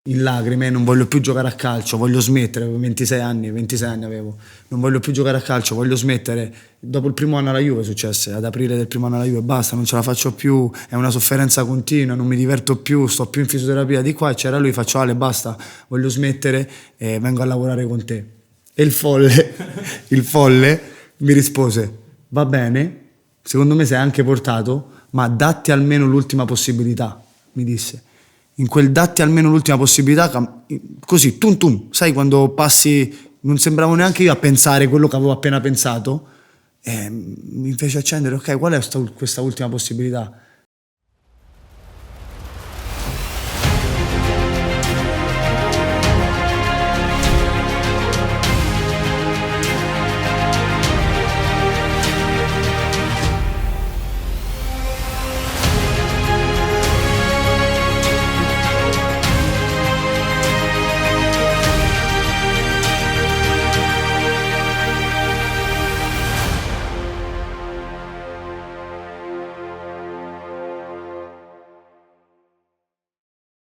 in lacrime, non voglio più giocare a calcio, voglio smettere, avevo 26 anni avevo, non voglio più giocare a calcio, voglio smettere. Dopo il primo anno alla Juve successe, ad aprile del primo anno alla Juve, basta, non ce la faccio più, è una sofferenza continua, non mi diverto più, sto più in fisioterapia di qua, e c'era lui, faccio Ale, basta, voglio smettere e vengo a lavorare con te. E il folle mi rispose, va bene, secondo me sei anche portato, ma datti almeno l'ultima possibilità, mi disse. In quel datti almeno l'ultima possibilità, così, tum tum, sai quando passi, non sembravo neanche io a pensare quello che avevo appena pensato, e mi fece accendere, ok, qual è questa ultima possibilità?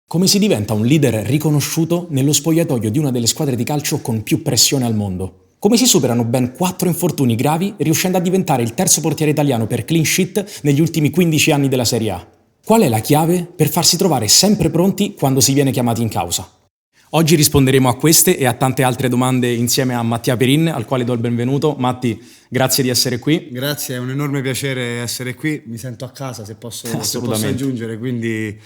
Come si diventa un leader riconosciuto nello spogliatoio di una delle squadre di calcio con più pressione al mondo? Come si superano ben 4 infortuni gravi riuscendo a diventare il terzo portiere italiano per clean sheet negli ultimi 15 anni della Serie A? Qual è la chiave per farsi trovare sempre pronti quando si viene chiamati in causa? Oggi risponderemo a queste e a tante altre domande insieme a Mattia Perin, al quale do il benvenuto. Matti, grazie di essere qui. Grazie, è un enorme piacere essere qui, mi sento a casa se posso aggiungere, quindi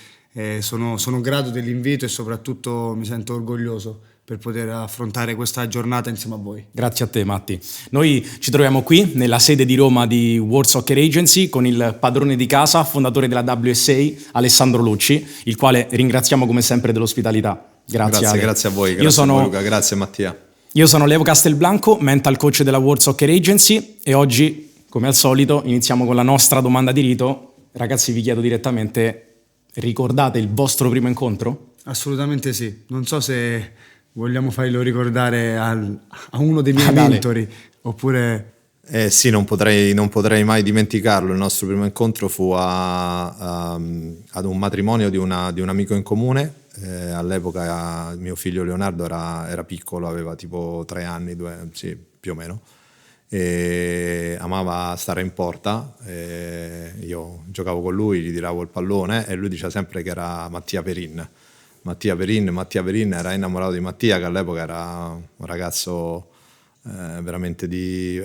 sono grato dell'invito e soprattutto mi sento orgoglioso per poter affrontare questa giornata insieme a voi. Grazie a te, Matti. Noi ci troviamo qui nella sede di Roma di World Soccer Agency con il padrone di casa, fondatore della WSA, Alessandro Lucci, il quale ringraziamo come sempre dell'ospitalità. Grazie a voi, grazie a voi, Luca, grazie Mattia. Io sono Leo Castelblanco, mental coach della World Soccer Agency, e oggi, come al solito, iniziamo con la nostra domanda di rito. Ragazzi, vi chiedo direttamente: ricordate il vostro primo incontro? Assolutamente sì, non so se vogliamo farlo ricordare a uno dei miei mentori oppure... Sì, non potrei mai dimenticarlo. Il nostro primo incontro fu ad un matrimonio di un amico in comune. All'epoca mio figlio Leonardo era piccolo, aveva tipo 3 anni, sì, più o meno, e amava stare in porta. Io giocavo con lui, gli tiravo il pallone e lui diceva sempre che era Mattia Perin, era innamorato di Mattia, che all'epoca era un ragazzo veramente di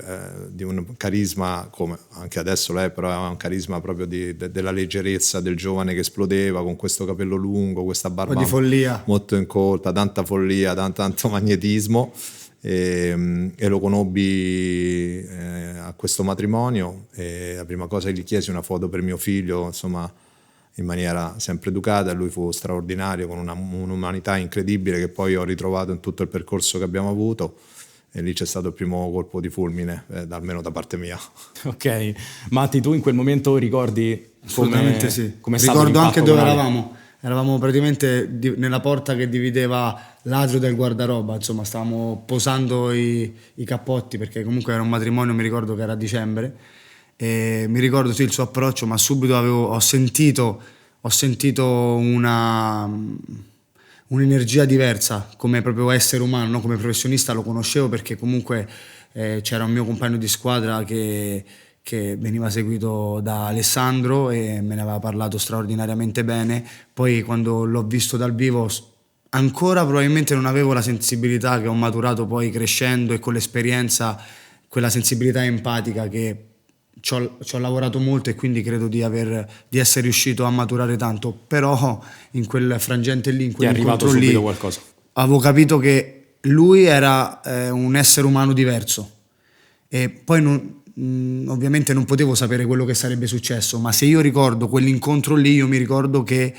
un carisma, come anche adesso lei, però aveva un carisma proprio della leggerezza del giovane che esplodeva con questo capello lungo, questa barba di follia, molto incolta, tanta follia, tanto magnetismo, e lo conobbi a questo matrimonio, e la prima cosa che gli chiesi una foto per mio figlio, insomma, in maniera sempre educata. Lui fu straordinario, con un'umanità incredibile che poi ho ritrovato in tutto il percorso che abbiamo avuto. E lì c'è stato il primo colpo di fulmine, almeno da parte mia. Ok, Matti, tu in quel momento ricordi Assolutamente sì. Come è stato ricordo anche dove eravamo. Eravamo praticamente nella porta che divideva l'atrio del guardaroba, insomma stavamo posando i cappotti, perché comunque era un matrimonio, mi ricordo che era a dicembre, e mi ricordo sì il suo approccio, ma subito ho sentito un'energia diversa come proprio essere umano, no? Come professionista lo conoscevo perché comunque c'era un mio compagno di squadra che veniva seguito da Alessandro e me ne aveva parlato straordinariamente bene. Poi quando l'ho visto dal vivo ancora probabilmente non avevo la sensibilità che ho maturato poi crescendo e con l'esperienza, quella sensibilità empatica che ci ho lavorato molto, e quindi credo di essere riuscito a maturare tanto. Però in quel frangente lì, in quell'incontro lì, qualcosa. avevo capito che lui era un essere umano diverso, e poi ovviamente non potevo sapere quello che sarebbe successo, ma se io ricordo quell'incontro lì, io mi ricordo che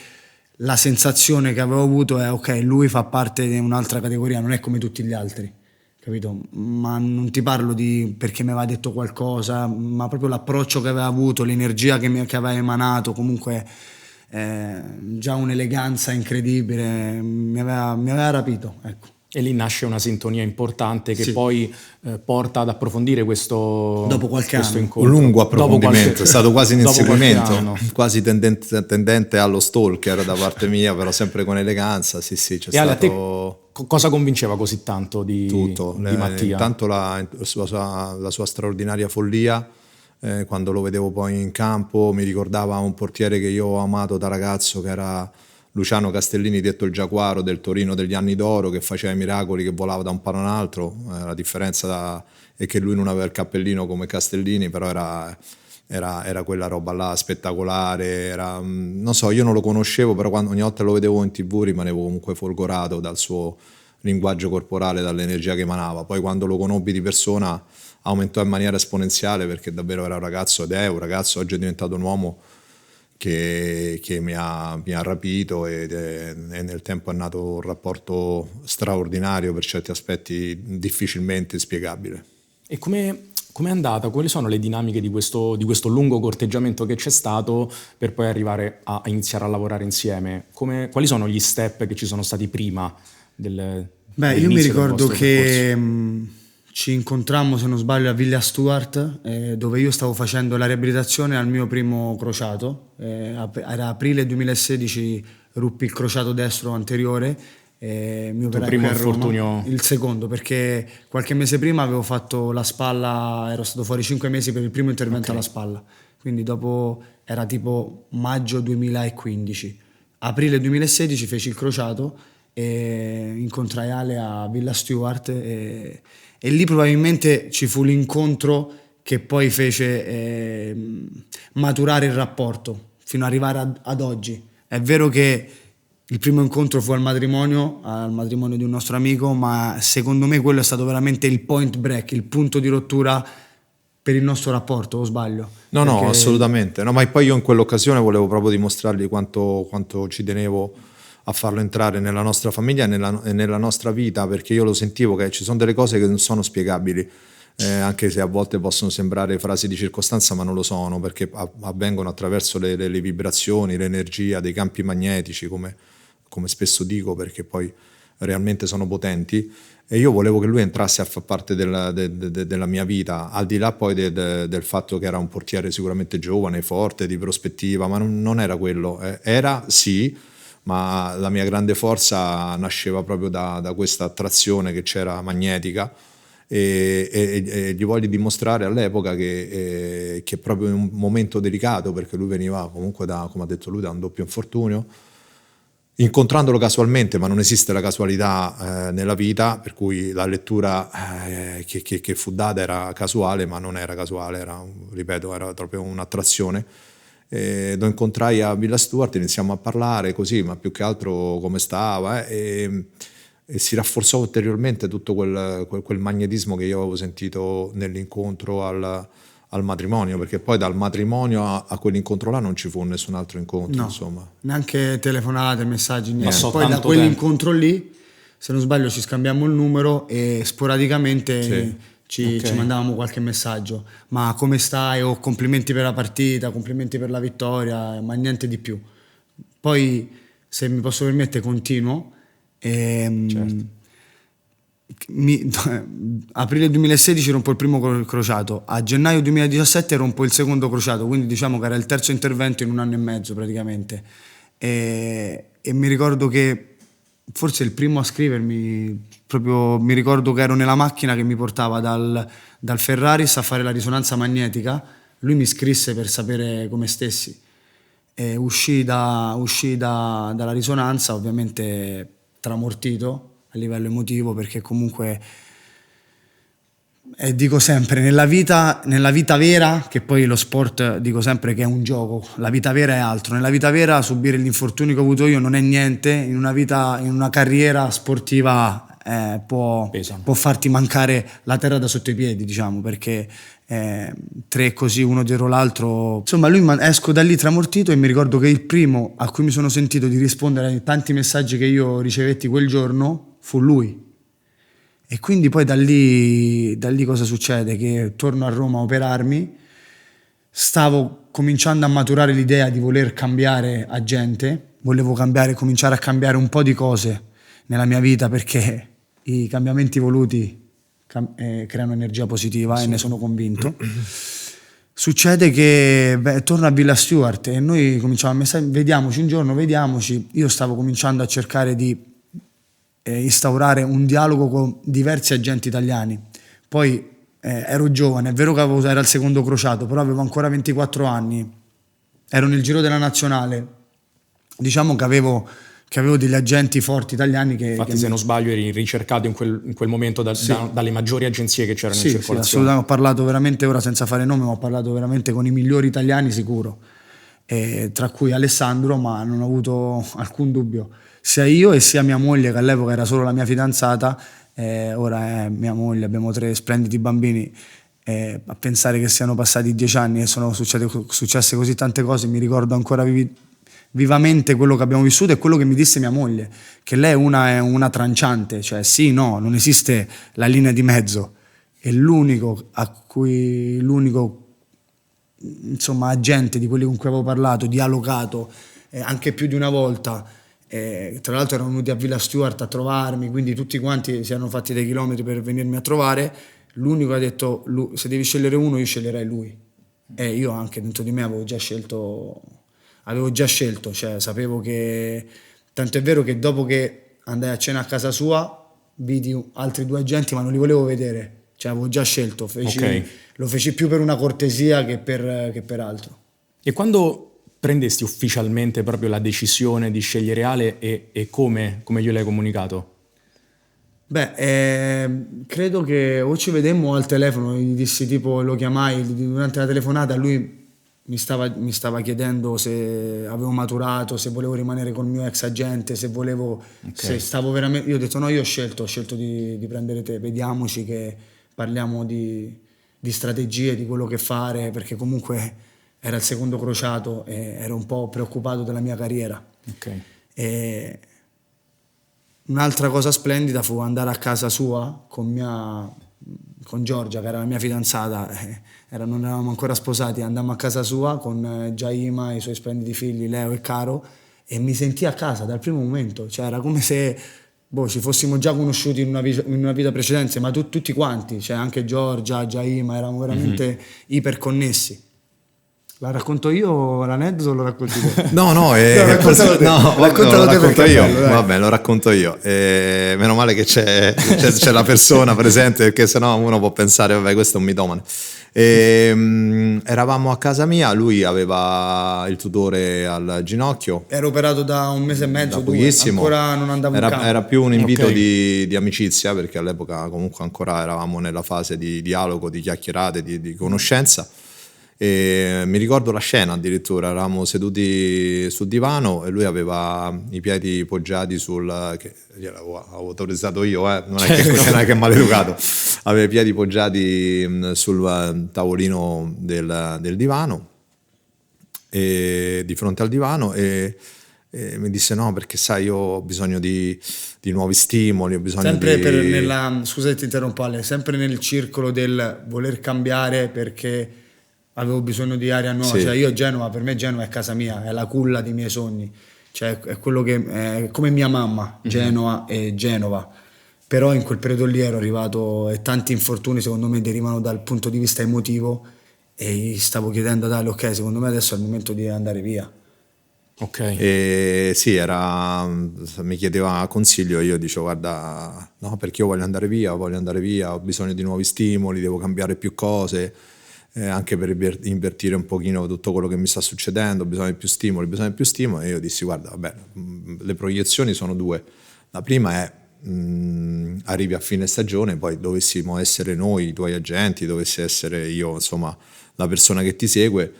la sensazione che avevo avuto è: ok, lui fa parte di un'altra categoria, non è come tutti gli altri, capito? Ma non ti parlo di perché mi aveva detto qualcosa, ma proprio l'approccio che aveva avuto, l'energia che aveva emanato, comunque già un'eleganza incredibile, mi aveva rapito, ecco. E lì nasce una sintonia importante che Sì. poi porta ad approfondire questo Questo incontro. Un lungo approfondimento, Dopo è stato quasi un dopo qualche inseguimento, anno. quasi tendente allo stalker da parte mia, però sempre con eleganza. Sì, c'è E Ale, a te stato cosa convinceva così tanto di tutto. Mattia? Intanto la sua straordinaria follia, quando lo vedevo poi in campo, mi ricordava un portiere che io ho amato da ragazzo, che era Luciano Castellini, detto il Giaguaro del Torino degli anni d'oro, che faceva i miracoli, che volava da un palo a un altro. La differenza è che lui non aveva il cappellino come Castellini, però era quella roba là spettacolare. Non so, io non lo conoscevo, però ogni volta lo vedevo in TV rimanevo comunque folgorato dal suo linguaggio corporale, dall'energia che emanava. Poi quando lo conobbi di persona aumentò in maniera esponenziale, perché davvero era un ragazzo, ed è un ragazzo, oggi è diventato un uomo che mi ha rapito, e nel tempo è nato un rapporto straordinario, per certi aspetti difficilmente spiegabile. E come è andata? Quali sono le dinamiche di questo lungo corteggiamento che c'è stato per poi arrivare a iniziare a lavorare insieme? Quali sono gli step che ci sono stati prima Io mi dell'inizio del ricordo vostro che ci incontrammo, se non sbaglio, a Villa Stuart, dove io stavo facendo la riabilitazione al mio primo crociato. Era aprile 2016, ruppi il crociato destro anteriore. Mi operai primo qui a Roma. infortunio? Il secondo, perché qualche mese prima avevo fatto la spalla, ero stato fuori 5 mesi per il primo intervento alla spalla. Quindi dopo era tipo maggio 2015. Aprile 2016 feci il crociato e incontrai Ale a Villa Stuart e lì probabilmente ci fu l'incontro che poi fece maturare il rapporto fino ad arrivare ad oggi. È vero che il primo incontro fu al matrimonio di un nostro amico, ma secondo me quello è stato veramente il point break, il punto di rottura per il nostro rapporto, o sbaglio? No, assolutamente. No, ma poi io in quell'occasione volevo proprio dimostrargli quanto ci tenevo a farlo entrare nella nostra famiglia e nella nostra vita, perché io lo sentivo che ci sono delle cose che non sono spiegabili, anche se a volte possono sembrare frasi di circostanza, ma non lo sono, perché avvengono attraverso le vibrazioni, l'energia dei campi magnetici, come spesso dico, perché poi realmente sono potenti. E io volevo che lui entrasse a far parte della mia vita, al di là poi del fatto che era un portiere sicuramente giovane, forte, di prospettiva, ma non era quello. Era sì, ma la mia grande forza nasceva proprio da questa attrazione che c'era magnetica, e gli voglio dimostrare all'epoca che proprio in un momento delicato, perché lui veniva comunque come ha detto lui, da un doppio infortunio, incontrandolo casualmente, ma non esiste la casualità nella vita, per cui la lettura che fu data era casuale, ma non era casuale, ripeto, era proprio un'attrazione. Lo incontrai a Villa Stuart, iniziamo a parlare così, ma più che altro come stava, e si rafforzò ulteriormente tutto quel magnetismo che io avevo sentito nell'incontro al matrimonio, perché poi dal matrimonio a quell'incontro là non ci fu nessun altro incontro, No, insomma. neanche telefonate, messaggi, niente. Passò Poi da tanto quell'incontro lì, se non sbaglio, ci scambiammo il numero e sporadicamente Sì. ci mandavamo qualche messaggio. Ma come stai? O complimenti per la partita, complimenti per la vittoria, ma niente di più. Poi, se mi posso permettere, continuo. Certo. Aprile 2016 rompo il primo crociato, a gennaio 2017 rompo il secondo crociato, quindi diciamo che era il terzo intervento in un anno e mezzo praticamente, e mi ricordo che forse il primo a scrivermi, proprio mi ricordo che ero nella macchina che mi portava dal Ferraris a fare la risonanza magnetica. Lui mi scrisse per sapere come stessi e uscì dalla risonanza ovviamente tramortito a livello emotivo, perché comunque dico sempre, nella vita vera, che poi lo sport dico sempre che è un gioco, la vita vera è altro. Nella vita vera subire l'infortunio che ho avuto io non è niente, in una carriera sportiva può farti mancare la terra da sotto i piedi, diciamo, perché tre così uno dietro l'altro, insomma esco da lì tramortito, e mi ricordo che il primo a cui mi sono sentito di rispondere ai tanti messaggi che io ricevetti quel giorno fu lui. E quindi poi da lì cosa succede? Che torno a Roma a operarmi, stavo cominciando a maturare l'idea di voler cambiare agente, volevo cominciare a cambiare un po' di cose nella mia vita, perché i cambiamenti voluti creano energia positiva e ne sono convinto. Succede che torno a Villa Stuart e noi cominciamo a messaggiare, vediamoci un giorno, vediamoci. Io stavo cominciando a cercare di instaurare un dialogo con diversi agenti italiani. Poi ero giovane, è vero che era il secondo crociato, però avevo ancora 24 anni, ero nel giro della nazionale, diciamo che avevo degli agenti forti italiani che... Infatti, se non sbaglio, eri ricercato in quel momento dalle maggiori agenzie che c'erano in circolazione. Sì, assolutamente. Ho parlato veramente, ora senza fare nome, ma ho parlato veramente con i migliori italiani sicuro, tra cui Alessandro, ma non ho avuto alcun dubbio. Sia io e sia mia moglie, che all'epoca era solo la mia fidanzata, ora è mia moglie, abbiamo 3 splendidi bambini. A pensare che siano passati 10 anni e sono successe così tante cose, mi ricordo ancora vivamente quello che abbiamo vissuto e quello che mi disse mia moglie, che lei è una tranciante, cioè sì, no, non esiste la linea di mezzo, e l'unico insomma agente di quelli con cui avevo parlato, dialogato anche più di una volta, tra l'altro erano venuti a Villa Stuart a trovarmi, quindi tutti quanti si erano fatti dei chilometri per venirmi a trovare, l'unico ha detto: se devi scegliere uno, io sceglierei lui. E io anche dentro di me avevo già scelto, cioè sapevo che, tanto è vero che dopo che andai a cena a casa sua vidi altri 2 agenti, ma non li volevo vedere, cioè avevo già scelto, lo feci più per una cortesia che per altro. E quando prendesti ufficialmente proprio la decisione di scegliere Ale e come gliel'hai comunicato? Credo che o ci vedemmo al telefono, gli dissi, tipo, lo chiamai durante la telefonata, lui mi stava chiedendo se avevo maturato, se volevo rimanere col mio ex agente, se stavo veramente... Io ho detto no, io ho scelto di prendere te, vediamoci, che parliamo di strategie, di quello che fare, perché comunque era il secondo crociato e ero un po' preoccupato della mia carriera. E un'altra cosa splendida fu andare a casa sua con Giorgia, che era la mia fidanzata, non eravamo ancora sposati, andammo a casa sua con Jaima, i suoi splendidi figli, Leo e Caro, e mi sentii a casa dal primo momento, cioè era come se ci fossimo già conosciuti in una vita precedente, ma tutti quanti, cioè anche Giorgia, Jaima, eravamo veramente iperconnessi. La racconto io l'aneddoto o lo racconti te? No, racconto io. Vabbè, lo racconto io. Meno male che c'è la persona presente, perché sennò uno può pensare, vabbè, questo è un mitomane. Eravamo a casa mia, lui aveva il tutore al ginocchio. Ero operato da 1 mese e mezzo, pochissimo. Ancora non andavo in campo. Era più un invito di amicizia, perché all'epoca comunque ancora eravamo nella fase di dialogo, di chiacchierate, di conoscenza. E mi ricordo la scena, addirittura eravamo seduti sul divano e lui aveva i piedi poggiati che gliel'avevo autorizzato io, non è che è maleducato, aveva i piedi poggiati sul tavolino del divano, e di fronte al divano, e mi disse no, perché sai, io ho bisogno di nuovi stimoli, ho bisogno sempre scusa se ti interrompo Ale, sempre nel circolo del voler cambiare, perché avevo bisogno di aria nuova, cioè io per me Genova è casa mia, è la culla dei miei sogni, cioè è quello che è come mia mamma, Genoa e Genova, però in quel periodo lì ero arrivato e tanti infortuni secondo me derivano dal punto di vista emotivo e gli stavo chiedendo dai, ok, secondo me adesso è il momento di andare via. E sì, mi chiedeva consiglio, io dicevo guarda, no, perché io voglio andare via, ho bisogno di nuovi stimoli, devo cambiare più cose, anche per invertire un pochino tutto quello che mi sta succedendo, bisogno di più stimoli, e io dissi guarda, vabbè, le proiezioni sono 2, la prima è arrivi a fine stagione, poi dovessimo essere noi i tuoi agenti, dovessi essere io, insomma, la persona che ti segue,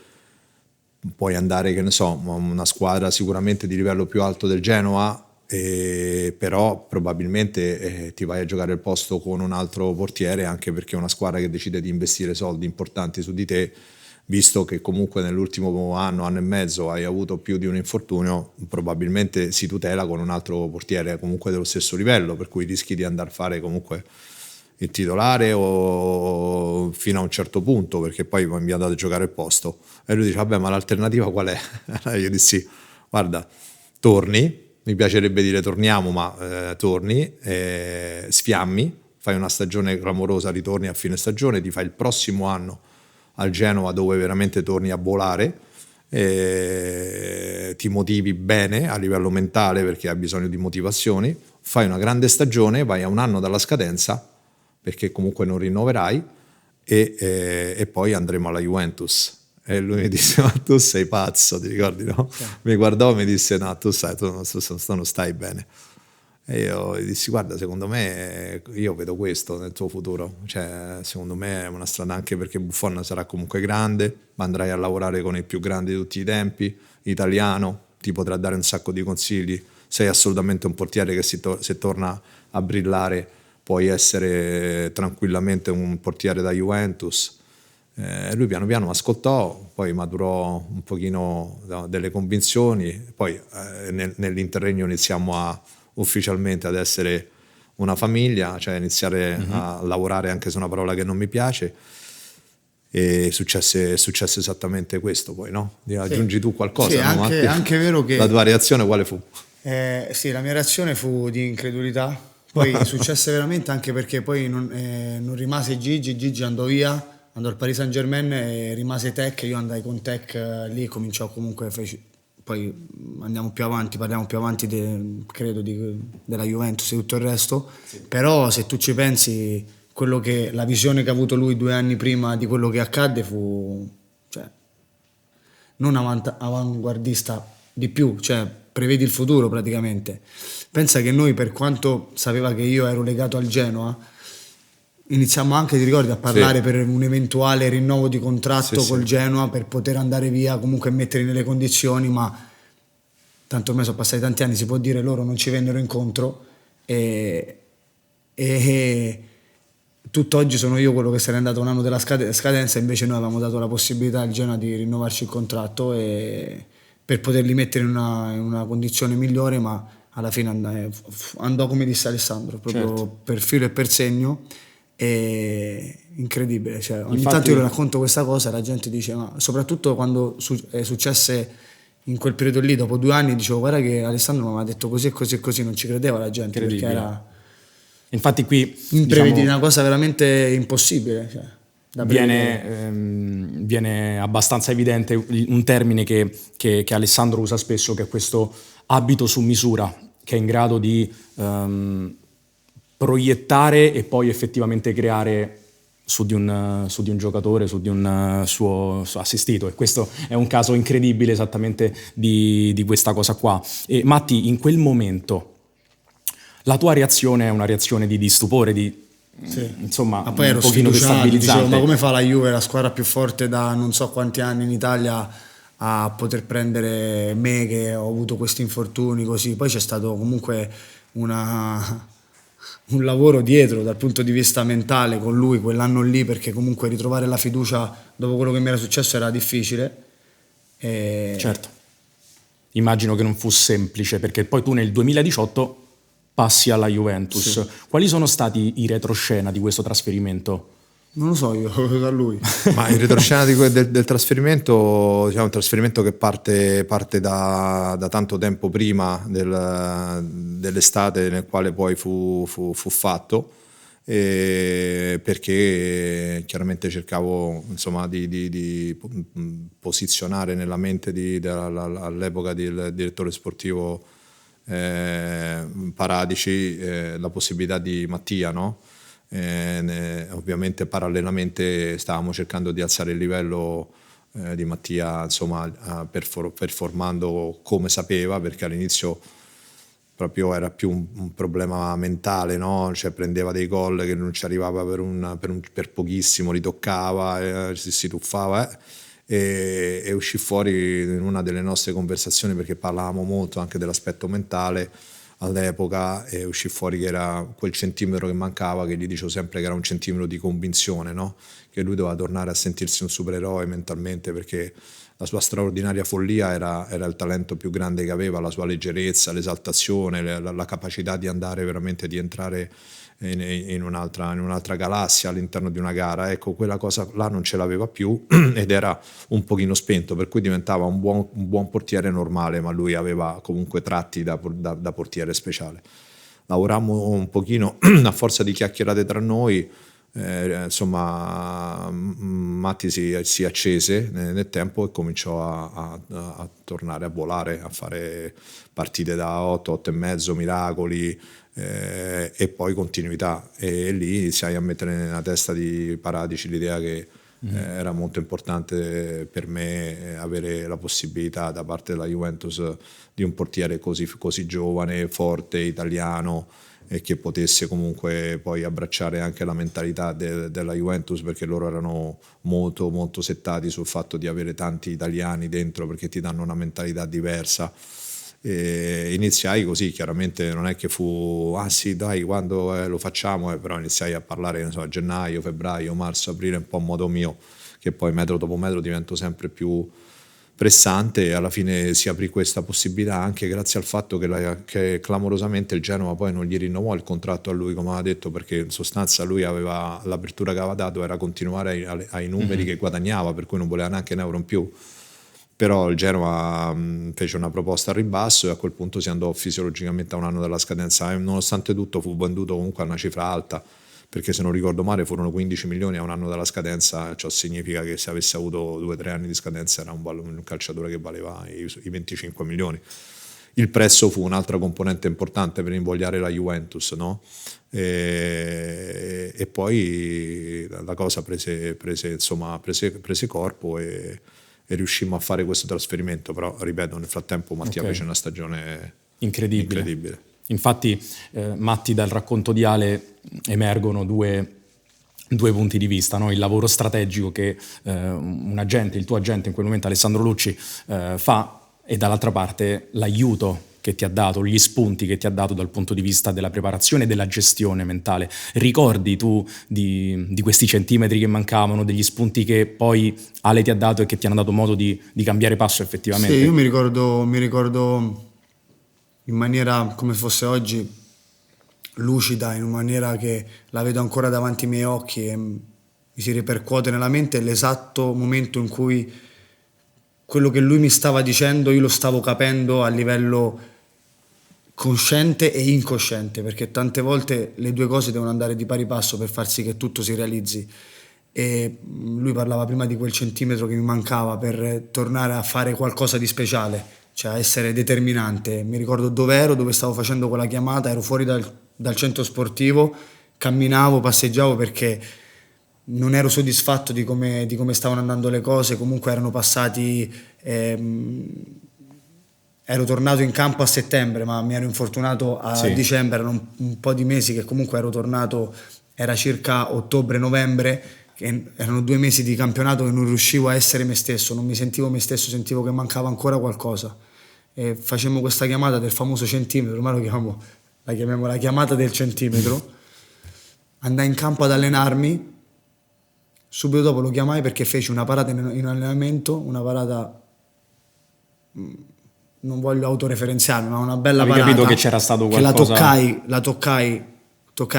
puoi andare, che ne so, una squadra sicuramente di livello più alto del Genoa, però probabilmente ti vai a giocare il posto con un altro portiere, anche perché una squadra che decide di investire soldi importanti su di te, visto che comunque nell'ultimo anno e mezzo hai avuto più di un infortunio, probabilmente si tutela con un altro portiere comunque dello stesso livello, per cui rischi di andare a fare comunque il titolare o fino a un certo punto, perché poi mi ha dato a giocare il posto. E lui dice vabbè, ma l'alternativa qual è? Io dissi guarda, torni, mi piacerebbe dire torniamo, ma torni, sfiammi, fai una stagione clamorosa, ritorni a fine stagione, ti fai il prossimo anno al Genoa dove veramente torni a volare, ti motivi bene a livello mentale perché hai bisogno di motivazioni, fai una grande stagione, vai a un anno dalla scadenza perché comunque non rinnoverai e poi andremo alla Juventus. E lui mi disse: ma tu sei pazzo, ti ricordi, no? Sì. Mi guardò e mi disse: no, tu non stai bene. E io gli dissi: guarda, secondo me io vedo questo nel tuo futuro, cioè secondo me è una strada, anche perché Buffon sarà comunque grande, ma andrai a lavorare con i più grandi di tutti i tempi, italiano, ti potrà dare un sacco di consigli, sei assolutamente un portiere che se torna a brillare puoi essere tranquillamente un portiere da Juventus. Lui piano piano mi ascoltò, poi maturò un pochino delle convinzioni, poi nell'interregno iniziamo ufficialmente ad essere una famiglia, cioè iniziare a lavorare, anche se è una parola che non mi piace, e successe esattamente questo. Poi no? Aggiungi tu qualcosa? Sì, no? anche vero che la tua reazione quale fu? Sì, la mia reazione fu di incredulità, poi successe veramente, anche perché poi non rimase Gigi andò via, andò al Paris Saint-Germain e rimase Tech, io andai con Tech, lì cominciò comunque, poi andiamo più avanti, parliamo più avanti credo della Juventus e tutto il resto, sì. Però se tu ci pensi, la visione che ha avuto lui 2 anni prima di quello che accadde fu, cioè, non avanguardista di più, cioè prevedi il futuro praticamente. Pensa che noi, per quanto sapeva che io ero legato al Genoa, iniziamo anche, ti ricordi, a parlare, sì, per un eventuale rinnovo di contratto, sì, col Genoa, per poter andare via, comunque metterli nelle condizioni, ma tanto ormai sono passati tanti anni, si può dire, loro non ci vennero incontro e tutt'oggi sono io quello che se n'è andato un anno della scadenza, invece noi avevamo dato la possibilità al Genoa di rinnovarci il contratto e per poterli mettere in una condizione migliore, ma alla fine andò come disse Alessandro, proprio, certo, per filo e per segno. È incredibile, cioè, ogni tanto io racconto questa cosa e la gente dice, ma soprattutto quando è successe in quel periodo lì, dopo 2 anni, dicevo: guarda che Alessandro mi aveva detto così e così e così, non ci credeva la gente, perché era, infatti qui imprevedibile, diciamo, una cosa veramente impossibile, cioè, viene abbastanza evidente un termine che Alessandro usa spesso, che è questo abito su misura, che è in grado di proiettare e poi effettivamente creare su di un giocatore, su di un suo assistito, e questo è un caso incredibile esattamente di questa cosa qua. E Matti, in quel momento la tua reazione è una reazione di stupore, sì, insomma, ma poi un pochino destabilizzante. Dicevo, ma come fa la Juve, la squadra più forte da non so quanti anni in Italia, a poter prendere me che ho avuto questi infortuni così? Poi c'è stato comunque un lavoro dietro dal punto di vista mentale con lui quell'anno lì, perché comunque ritrovare la fiducia dopo quello che mi era successo era difficile. Certo, immagino che non fu semplice, perché poi tu nel 2018 passi alla Juventus. Sì. Quali sono stati i retroscena di questo trasferimento? Non lo so, io da lui. Ma il retroscena del trasferimento, diciamo, un trasferimento che parte da tanto tempo prima dell'estate nel quale poi fu fatto, perché chiaramente cercavo, insomma, di posizionare nella mente all'epoca del direttore sportivo Paradici la possibilità di Mattia, no? Ovviamente parallelamente stavamo cercando di alzare il livello di Mattia, insomma, performando come sapeva, perché all'inizio proprio era più un problema mentale, no? Cioè prendeva dei gol che non ci arrivava per pochissimo, li toccava, si tuffava, e uscì fuori in una delle nostre conversazioni, perché parlavamo molto anche dell'aspetto mentale all'epoca, e uscì fuori che era quel centimetro che mancava, che gli dicevo sempre che era un centimetro di convinzione, no? Che lui doveva tornare a sentirsi un supereroe mentalmente, perché la sua straordinaria follia era il talento più grande che aveva, la sua leggerezza, l'esaltazione, la capacità di andare veramente, di entrare in un'altra galassia all'interno di una gara. Ecco, quella cosa là non ce l'aveva più ed era un pochino spento, per cui diventava un buon portiere normale, ma lui aveva comunque tratti da portiere speciale. Lavorammo un pochino a forza di chiacchierate tra noi. Insomma, Matti si accese nel tempo e cominciò a tornare a volare, a fare partite da 8,5, miracoli, e poi continuità, e lì iniziai a mettere nella testa di Paratici l'idea che era molto importante per me avere la possibilità da parte della Juventus di un portiere così giovane, forte, italiano, e che potesse comunque poi abbracciare anche la mentalità della Juventus, perché loro erano molto molto settati sul fatto di avere tanti italiani dentro, perché ti danno una mentalità diversa. E iniziai così, chiaramente non è che fu sì dai quando lo facciamo, però iniziai a parlare, non so, a gennaio, febbraio, marzo, aprile, un po' a modo mio, che poi metro dopo metro divento sempre più pressante, e alla fine si aprì questa possibilità anche grazie al fatto che clamorosamente il Genova poi non gli rinnovò il contratto a lui, come aveva detto, perché in sostanza lui aveva l'apertura che aveva dato era continuare ai numeri che guadagnava, per cui non voleva neanche un euro in più. Però il Genova fece una proposta al ribasso e a quel punto si andò fisiologicamente a un anno dalla scadenza, e nonostante tutto fu venduto comunque a una cifra alta, perché se non ricordo male furono 15 milioni a un anno dalla scadenza. Ciò significa che se avesse avuto 2 o 3 anni di scadenza era un calciatore che valeva i 25 milioni. Il prezzo fu un'altra componente importante per invogliare la Juventus, no? E poi la cosa prese corpo e riuscimmo a fare questo trasferimento. Però ripeto, nel frattempo Mattia fece una stagione incredibile. Infatti Matti, dal racconto di Ale emergono due punti di vista, no? Il lavoro strategico che il tuo agente in quel momento, Alessandro Lucci, fa, e dall'altra parte l'aiuto che ti ha dato, gli spunti che ti ha dato dal punto di vista della preparazione e della gestione mentale. Ricordi tu di questi centimetri che mancavano, degli spunti che poi Ale ti ha dato e che ti hanno dato modo di cambiare passo effettivamente? Sì, io mi ricordo in maniera come fosse oggi, lucida, in una maniera che la vedo ancora davanti ai miei occhi e mi si ripercuote nella mente l'esatto momento in cui quello che lui mi stava dicendo io lo stavo capendo a livello consciente e incosciente, perché tante volte le due cose devono andare di pari passo per far sì che tutto si realizzi. E lui parlava prima di quel centimetro che mi mancava per tornare a fare qualcosa di speciale, cioè a essere determinante. Mi ricordo dove stavo facendo quella chiamata, ero fuori dal centro sportivo, camminavo, passeggiavo perché non ero soddisfatto di come stavano andando le cose. Comunque erano passati, ero tornato in campo a settembre, ma mi ero infortunato a dicembre, erano un po' di mesi che comunque ero tornato, era circa ottobre-novembre, che erano 2 mesi di campionato che non riuscivo a essere me stesso, non mi sentivo me stesso, sentivo che mancava ancora qualcosa. E facemmo questa chiamata del famoso centimetro, ormai la chiamiamo la chiamata del centimetro. Andai in campo ad allenarmi, subito dopo lo chiamai perché feci una parata in allenamento, una parata, non voglio autoreferenziarmi, ma una bella parata. Avevi capito che c'era stato qualcosa? Che la toccai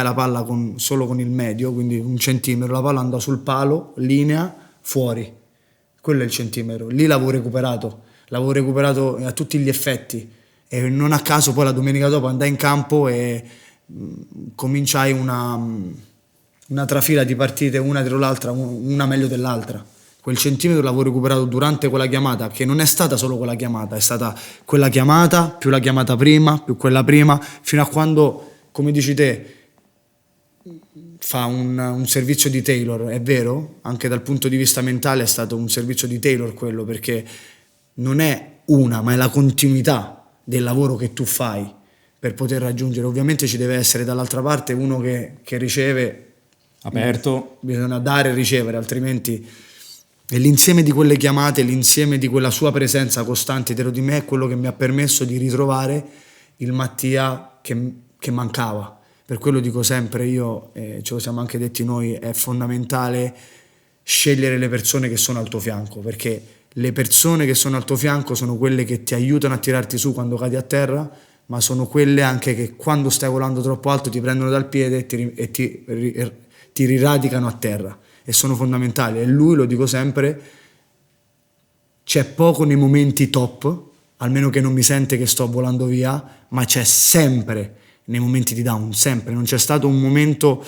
la palla solo con il medio, quindi 1 centimetro, la palla andò sul palo, linea, fuori. Quello è il centimetro. Lì l'avevo recuperato a tutti gli effetti, e non a caso poi la domenica dopo andai in campo e cominciai una trafila di partite, una dietro l'altra, una meglio dell'altra. Quel centimetro l'avevo recuperato durante quella chiamata, che non è stata solo quella chiamata, è stata quella chiamata, più la chiamata prima, più quella prima, fino a quando, come dici te, fa un servizio di Taylor. È vero, anche dal punto di vista mentale è stato un servizio di Taylor quello, perché non è ma è la continuità del lavoro che tu fai per poter raggiungere. Ovviamente ci deve essere dall'altra parte uno che riceve, aperto, bisogna dare e ricevere, altrimenti. E l'insieme di quelle chiamate, l'insieme di quella sua presenza costante dietro di me è quello che mi ha permesso di ritrovare il Mattia che mancava. Per quello dico sempre io, ce lo siamo anche detti noi, è fondamentale scegliere le persone che sono al tuo fianco, perché le persone che sono al tuo fianco sono quelle che ti aiutano a tirarti su quando cadi a terra, ma sono quelle anche che quando stai volando troppo alto ti prendono dal piede ti riradicano a terra, e sono fondamentali. E lui, lo dico sempre, c'è poco nei momenti top, almeno che non mi sente che sto volando via, ma c'è sempre nei momenti di down, sempre. Non c'è stato un momento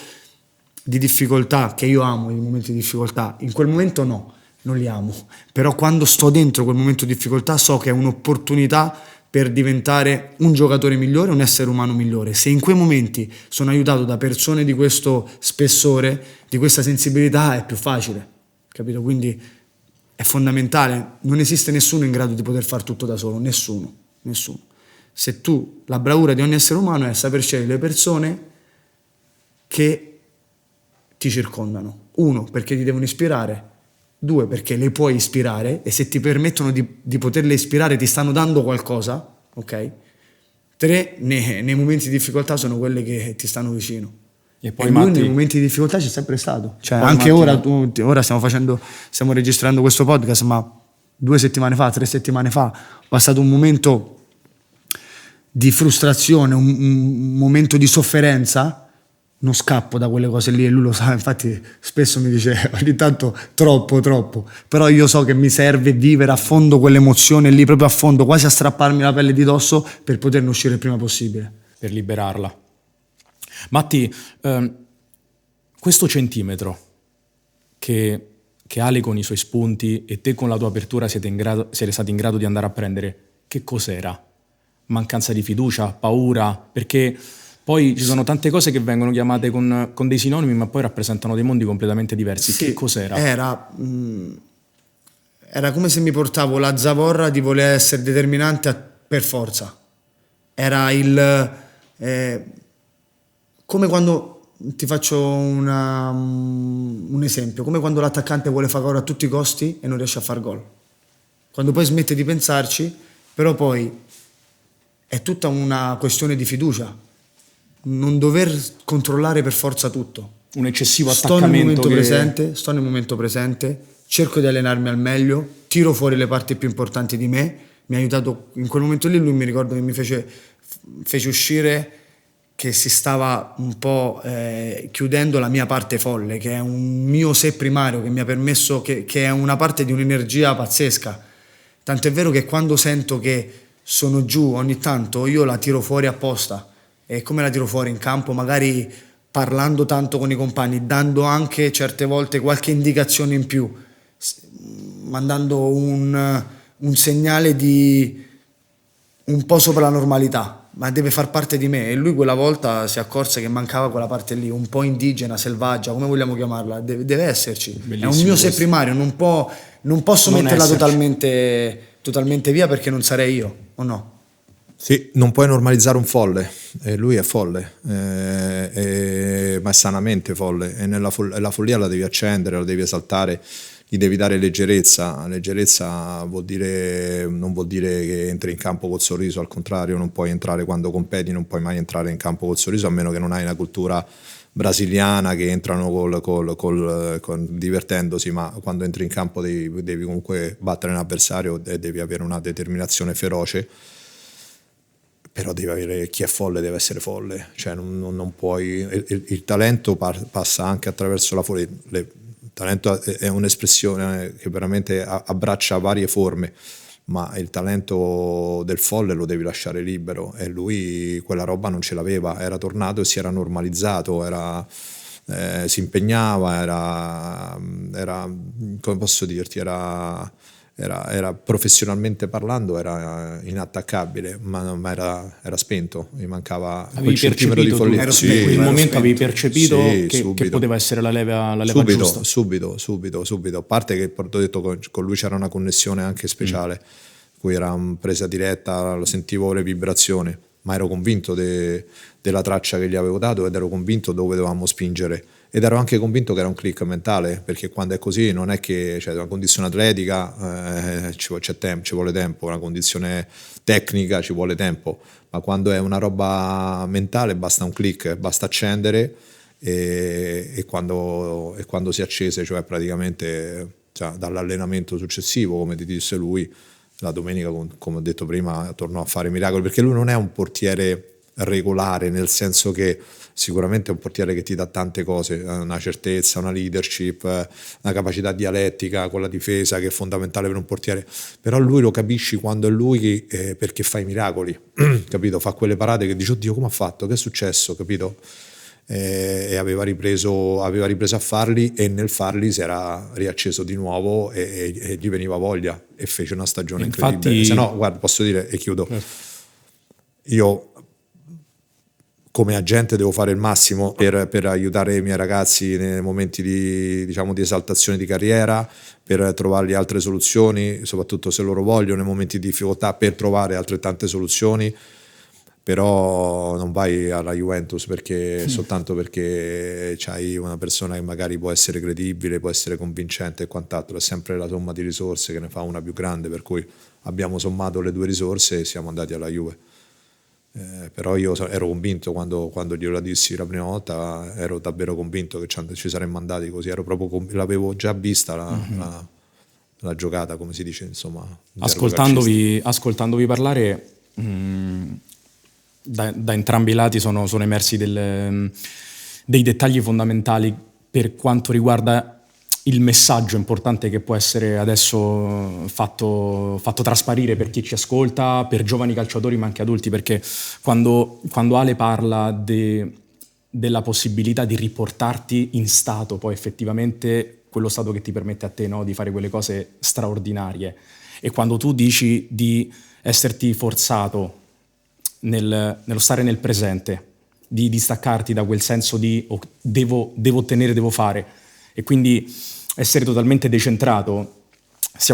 di difficoltà, che io amo i momenti di difficoltà, in quel momento no, non li amo, però quando sto dentro quel momento di difficoltà so che è un'opportunità per diventare un giocatore migliore, un essere umano migliore. Se in quei momenti sono aiutato da persone di questo spessore, di questa sensibilità, è più facile, capito? Quindi è fondamentale, non esiste nessuno in grado di poter fare tutto da solo, nessuno. Se tu, la bravura di ogni essere umano è saper scegliere le persone che ti circondano. 1, perché ti devono ispirare. 2, perché le puoi ispirare, e se ti permettono di poterle ispirare ti stanno dando qualcosa, ok? 3, nei momenti di difficoltà sono quelle che ti stanno vicino. E poi lui Matti, nei momenti di difficoltà c'è sempre stato. Cioè, poi anche Matti, ora stiamo registrando questo podcast, ma 2 settimane fa, 3 settimane fa, ho passato un momento di frustrazione, un momento di sofferenza. Non scappo da quelle cose lì, e lui lo sa, infatti spesso mi dice ogni tanto troppo, però io so che mi serve vivere a fondo quell'emozione lì, proprio a fondo, quasi a strapparmi la pelle di dosso per poterne uscire il prima possibile. per liberarla. Matti, questo centimetro che Ale con i suoi spunti e te con la tua apertura siete stati in grado di andare a prendere, che cos'era? Mancanza di fiducia, paura? Perché poi ci sono tante cose che vengono chiamate con dei sinonimi, ma poi rappresentano dei mondi completamente diversi. Sì, che cos'era? Era come se mi portavo la zavorra di voler essere determinante per forza. Era come quando, ti faccio un esempio, come quando l'attaccante vuole fare gol a tutti i costi e non riesce a far gol. Quando poi smette di pensarci, però poi è tutta una questione di fiducia. Non dover controllare per forza tutto. Un eccessivo Sto attaccamento nel momento presente, cerco di allenarmi al meglio, tiro fuori le parti più importanti di me. Mi ha aiutato in quel momento lì, lui mi ricordo che mi fece uscire che si stava un po' chiudendo la mia parte folle, che è un mio sé primario, che mi ha permesso, che è una parte di un'energia pazzesca. Tant'è vero che quando sento che sono giù ogni tanto io la tiro fuori apposta. E come la tiro fuori in campo? Magari parlando tanto con i compagni, dando anche certe volte qualche indicazione in più, mandando un segnale di un po' sopra la normalità, ma deve far parte di me. E lui quella volta si accorse che mancava quella parte lì, un po' indigena, selvaggia, come vogliamo chiamarla, deve esserci. Bellissimo, è un mio sé questo. primario, non posso Non metterla esserci. totalmente via, perché non sarei io, o no? Sì, non puoi normalizzare un folle, e lui è folle, ma è sanamente folle, e la follia la devi accendere, la devi esaltare, gli devi dare leggerezza. Leggerezza non vuol dire che entri in campo col sorriso, al contrario, non puoi entrare quando competi, non puoi mai entrare in campo col sorriso, a meno che non hai una cultura brasiliana che entrano divertendosi, ma quando entri in campo devi comunque battere l'avversario e devi avere una determinazione feroce. Però devi avere, chi è folle deve essere folle, cioè non puoi, il talento passa anche attraverso la follia. Il talento è un'espressione che veramente abbraccia varie forme, ma il talento del folle lo devi lasciare libero, e lui quella roba non ce l'aveva, era tornato e si era normalizzato, si impegnava, era come posso dirti, era professionalmente parlando, era inattaccabile, ma era spento, mi mancava quel centimetro di follia. In quel momento avevi percepito che poteva essere la leva giusta. Subito. A parte che, ho detto, con lui c'era una connessione anche speciale, cui era presa diretta, lo sentivo le vibrazioni, ma ero convinto della traccia che gli avevo dato, ed ero convinto dove dovevamo spingere. Ed ero anche convinto che era un click mentale, perché quando è così non è che, cioè, una condizione atletica ci vuole tempo, una condizione tecnica ci vuole tempo, ma quando è una roba mentale basta un click, basta accendere, e quando si è accese, cioè praticamente cioè, dall'allenamento successivo, come ti disse lui, la domenica, come ho detto prima, tornò a fare miracoli, perché lui non è un portiere regolare, nel senso che sicuramente è un portiere che ti dà tante cose, una certezza, una leadership, una capacità dialettica con la difesa che è fondamentale per un portiere, però lui lo capisci quando è lui perché fa i miracoli, capito? Fa quelle parate che dici oddio come ha fatto, che è successo, capito? E aveva ripreso a farli, e nel farli si era riacceso di nuovo e gli veniva voglia e fece una stagione incredibile. Se no, guarda, posso dire, e chiudo, io come agente devo fare il massimo per aiutare i miei ragazzi nei momenti di esaltazione di carriera, per trovargli altre soluzioni, soprattutto se loro vogliono, nei momenti di difficoltà, per trovare altrettante soluzioni. Però non vai alla Juventus soltanto perché c'hai una persona che magari può essere credibile, può essere convincente e quant'altro. È sempre la somma di risorse che ne fa una più grande, per cui abbiamo sommato le 2 risorse e siamo andati alla Juve. Però io ero convinto quando glielo dissi la prima volta, ero davvero convinto che ci saremmo andati così, l'avevo già vista la giocata, come si dice, insomma. Ascoltandovi parlare, da entrambi i lati sono emersi dei dettagli fondamentali per quanto riguarda il messaggio importante che può essere adesso fatto trasparire per chi ci ascolta, per giovani calciatori ma anche adulti, perché quando Ale parla della possibilità di riportarti in stato, poi effettivamente quello stato che ti permette a te, no, di fare quelle cose straordinarie, e quando tu dici di esserti forzato nello stare nel presente, di distaccarti da quel senso di devo ottenere, devo fare, e quindi essere totalmente decentrato, state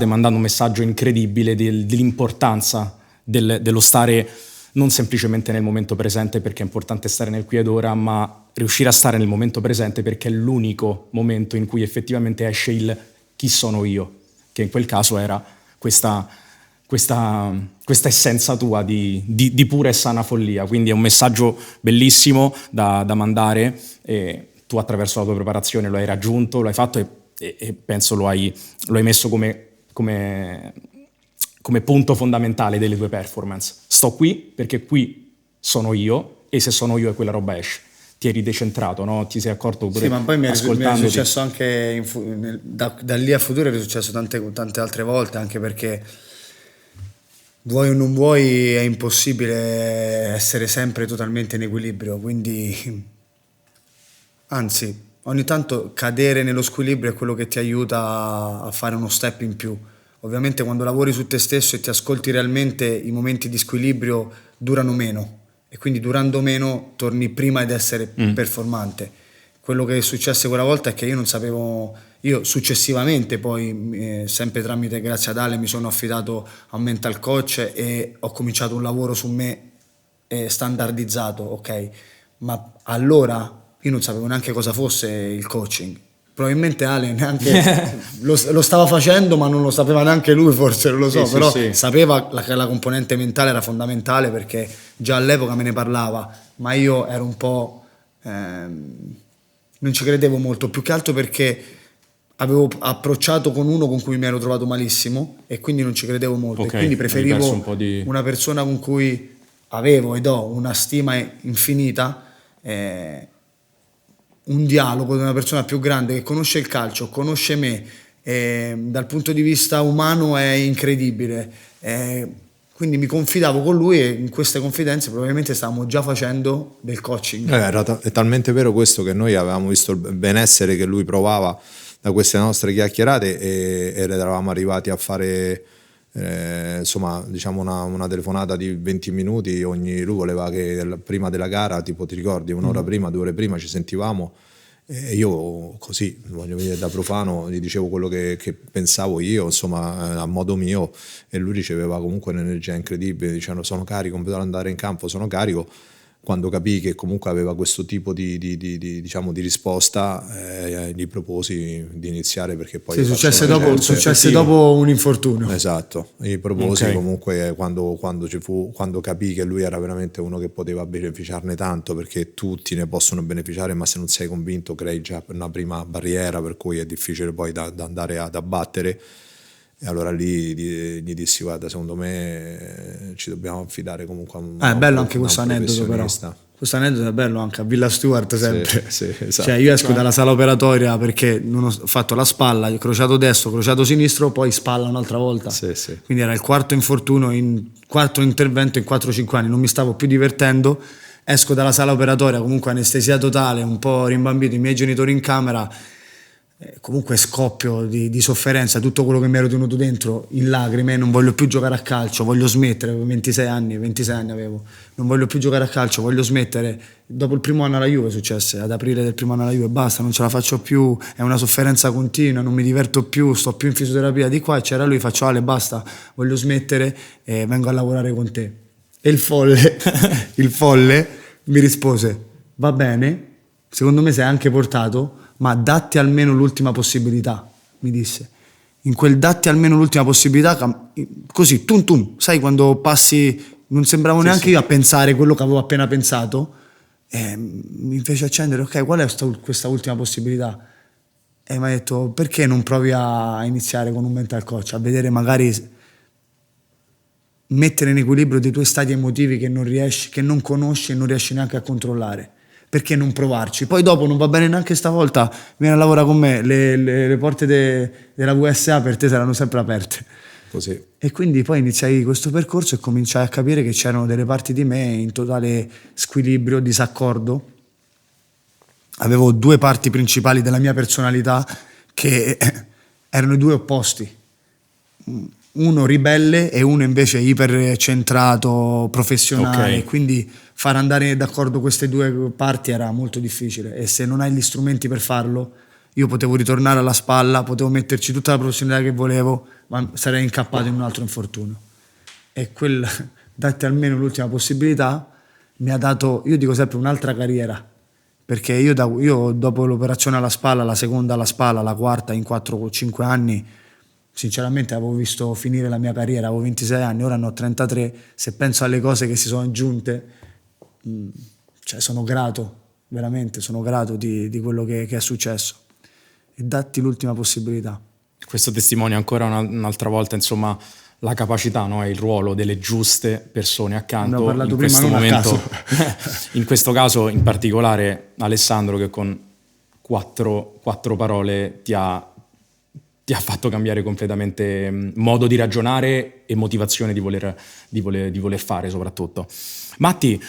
mandando un messaggio incredibile dell'importanza dello stare non semplicemente nel momento presente, perché è importante stare nel qui ed ora, ma riuscire a stare nel momento presente perché è l'unico momento in cui effettivamente esce il chi sono io, che in quel caso era questa essenza tua di pura e sana follia. Quindi è un messaggio bellissimo da mandare, e tu attraverso la tua preparazione lo hai raggiunto, lo hai fatto, e penso lo hai messo come punto fondamentale delle tue performance. Sto qui perché qui sono io, e se sono io e quella roba esce. Ti eri decentrato, no? Ti sei accorto pure. Sì, ma poi mi è successo anche da lì a futuro, è successo tante altre volte, anche perché vuoi o non vuoi è impossibile essere sempre totalmente in equilibrio, quindi anzi ogni tanto cadere nello squilibrio è quello che ti aiuta a fare uno step in più. Ovviamente quando lavori su te stesso e ti ascolti realmente, i momenti di squilibrio durano meno, e quindi durando meno torni prima ad essere performante. Quello che è successo quella volta è che io non sapevo, io successivamente poi sempre grazie ad Ale mi sono affidato a un mental coach e ho cominciato un lavoro su me standardizzato, ok? Ma allora io non sapevo neanche cosa fosse il coaching. Probabilmente Ale neanche lo stava facendo, ma non lo sapeva neanche lui, forse, non lo so, però sì. Sapeva che la componente mentale era fondamentale, perché già all'epoca me ne parlava, ma io ero un po' non ci credevo molto, più che altro perché avevo approcciato con uno con cui mi ero trovato malissimo e quindi non ci credevo molto, okay, e quindi preferivo una persona con cui avevo ed ho una stima infinita, un dialogo di una persona più grande che conosce il calcio, conosce me, dal punto di vista umano è incredibile, quindi mi confidavo con lui, e in queste confidenze probabilmente stavamo già facendo del coaching. È talmente vero questo che noi avevamo visto il benessere che lui provava da queste nostre chiacchierate, ed eravamo arrivati a fare insomma, diciamo una telefonata di 20 minuti lui voleva che prima della gara, tipo, ti ricordi, un'ora prima, 2 ore prima ci sentivamo, e io così, voglio dire, da profano gli dicevo quello che pensavo io, insomma, a modo mio, e lui riceveva comunque un'energia incredibile, dicendo sono carico, per andare in campo sono carico. quando capii che comunque aveva questo tipo diciamo, di risposta, gli proposi di iniziare, perché poi Sì, successe dopo un infortunio. Esatto, gli proposi comunque quando capii che lui era veramente uno che poteva beneficiarne tanto, perché tutti ne possono beneficiare, ma se non sei convinto crei già una prima barriera, per cui è difficile poi da andare ad abbattere. E allora lì gli dissi: guarda, secondo me ci dobbiamo affidare comunque a un è bello anche questo aneddoto, però questo aneddoto è bello anche a Villa Stuart sempre. Sì, esatto. Cioè io esco dalla sala operatoria perché non ho fatto la spalla, crociato destro, crociato sinistro, poi spalla un'altra volta. Sì. Quindi era il quarto infortunio, quarto intervento in 4-5 anni, non mi stavo più divertendo. Esco dalla sala operatoria comunque anestesia totale, un po' rimbambito, i miei genitori in camera, comunque scoppio di sofferenza, tutto quello che mi ero tenuto dentro in lacrime. Non voglio più giocare a calcio, voglio smettere. Avevo 26 anni avevo, non voglio più giocare a calcio, voglio smettere. Dopo il primo anno alla Juve successe, ad aprile del primo anno alla Juve, basta, non ce la faccio più, è una sofferenza continua, non mi diverto più, sto più in fisioterapia di qua. E c'era lui, faccio: Ale, basta, voglio smettere e vengo a lavorare con te. E il folle mi rispose: va bene, secondo me sei anche portato, ma datti almeno l'ultima possibilità, mi disse. In quel datti almeno l'ultima possibilità, così, tum, sai quando passi, non sembravo neanche io a pensare quello che avevo appena pensato, e mi fece accendere: ok, qual è questa ultima possibilità? E mi ha detto: perché non provi a iniziare con un mental coach, a vedere magari mettere in equilibrio dei tuoi stati emotivi che non conosci e non riesci neanche a controllare. Perché non provarci? Poi dopo non va bene neanche stavolta, vieni a lavorare con me, le porte della VSA per te saranno sempre aperte. Così. E quindi poi iniziai questo percorso e cominciai a capire che c'erano delle parti di me in totale squilibrio, disaccordo. Avevo due parti principali della mia personalità che erano i due opposti. Uno ribelle e uno invece ipercentrato, professionale. Ok. Quindi far andare d'accordo queste due parti era molto difficile, e se non hai gli strumenti per farlo, io potevo ritornare alla spalla, potevo metterci tutta la professionalità che volevo, ma sarei incappato in un altro infortunio. E quel datti almeno l'ultima possibilità mi ha dato, io dico sempre, un'altra carriera, perché io dopo l'operazione alla spalla, la seconda alla spalla, la quarta in 4-5 anni, sinceramente avevo visto finire la mia carriera. Avevo 26 anni, ora ne ho 33. Se penso alle cose che si sono aggiunte, cioè sono grato, veramente sono grato di quello che è successo. E datti l'ultima possibilità. Questo testimonia ancora un'altra volta, insomma, la capacità, no? E il ruolo delle giuste persone accanto. Ne ho parlato in prima, questo non momento, a caso. in questo caso in particolare Alessandro, che con quattro parole ti ha fatto cambiare completamente modo di ragionare e motivazione di voler fare, soprattutto. Matti,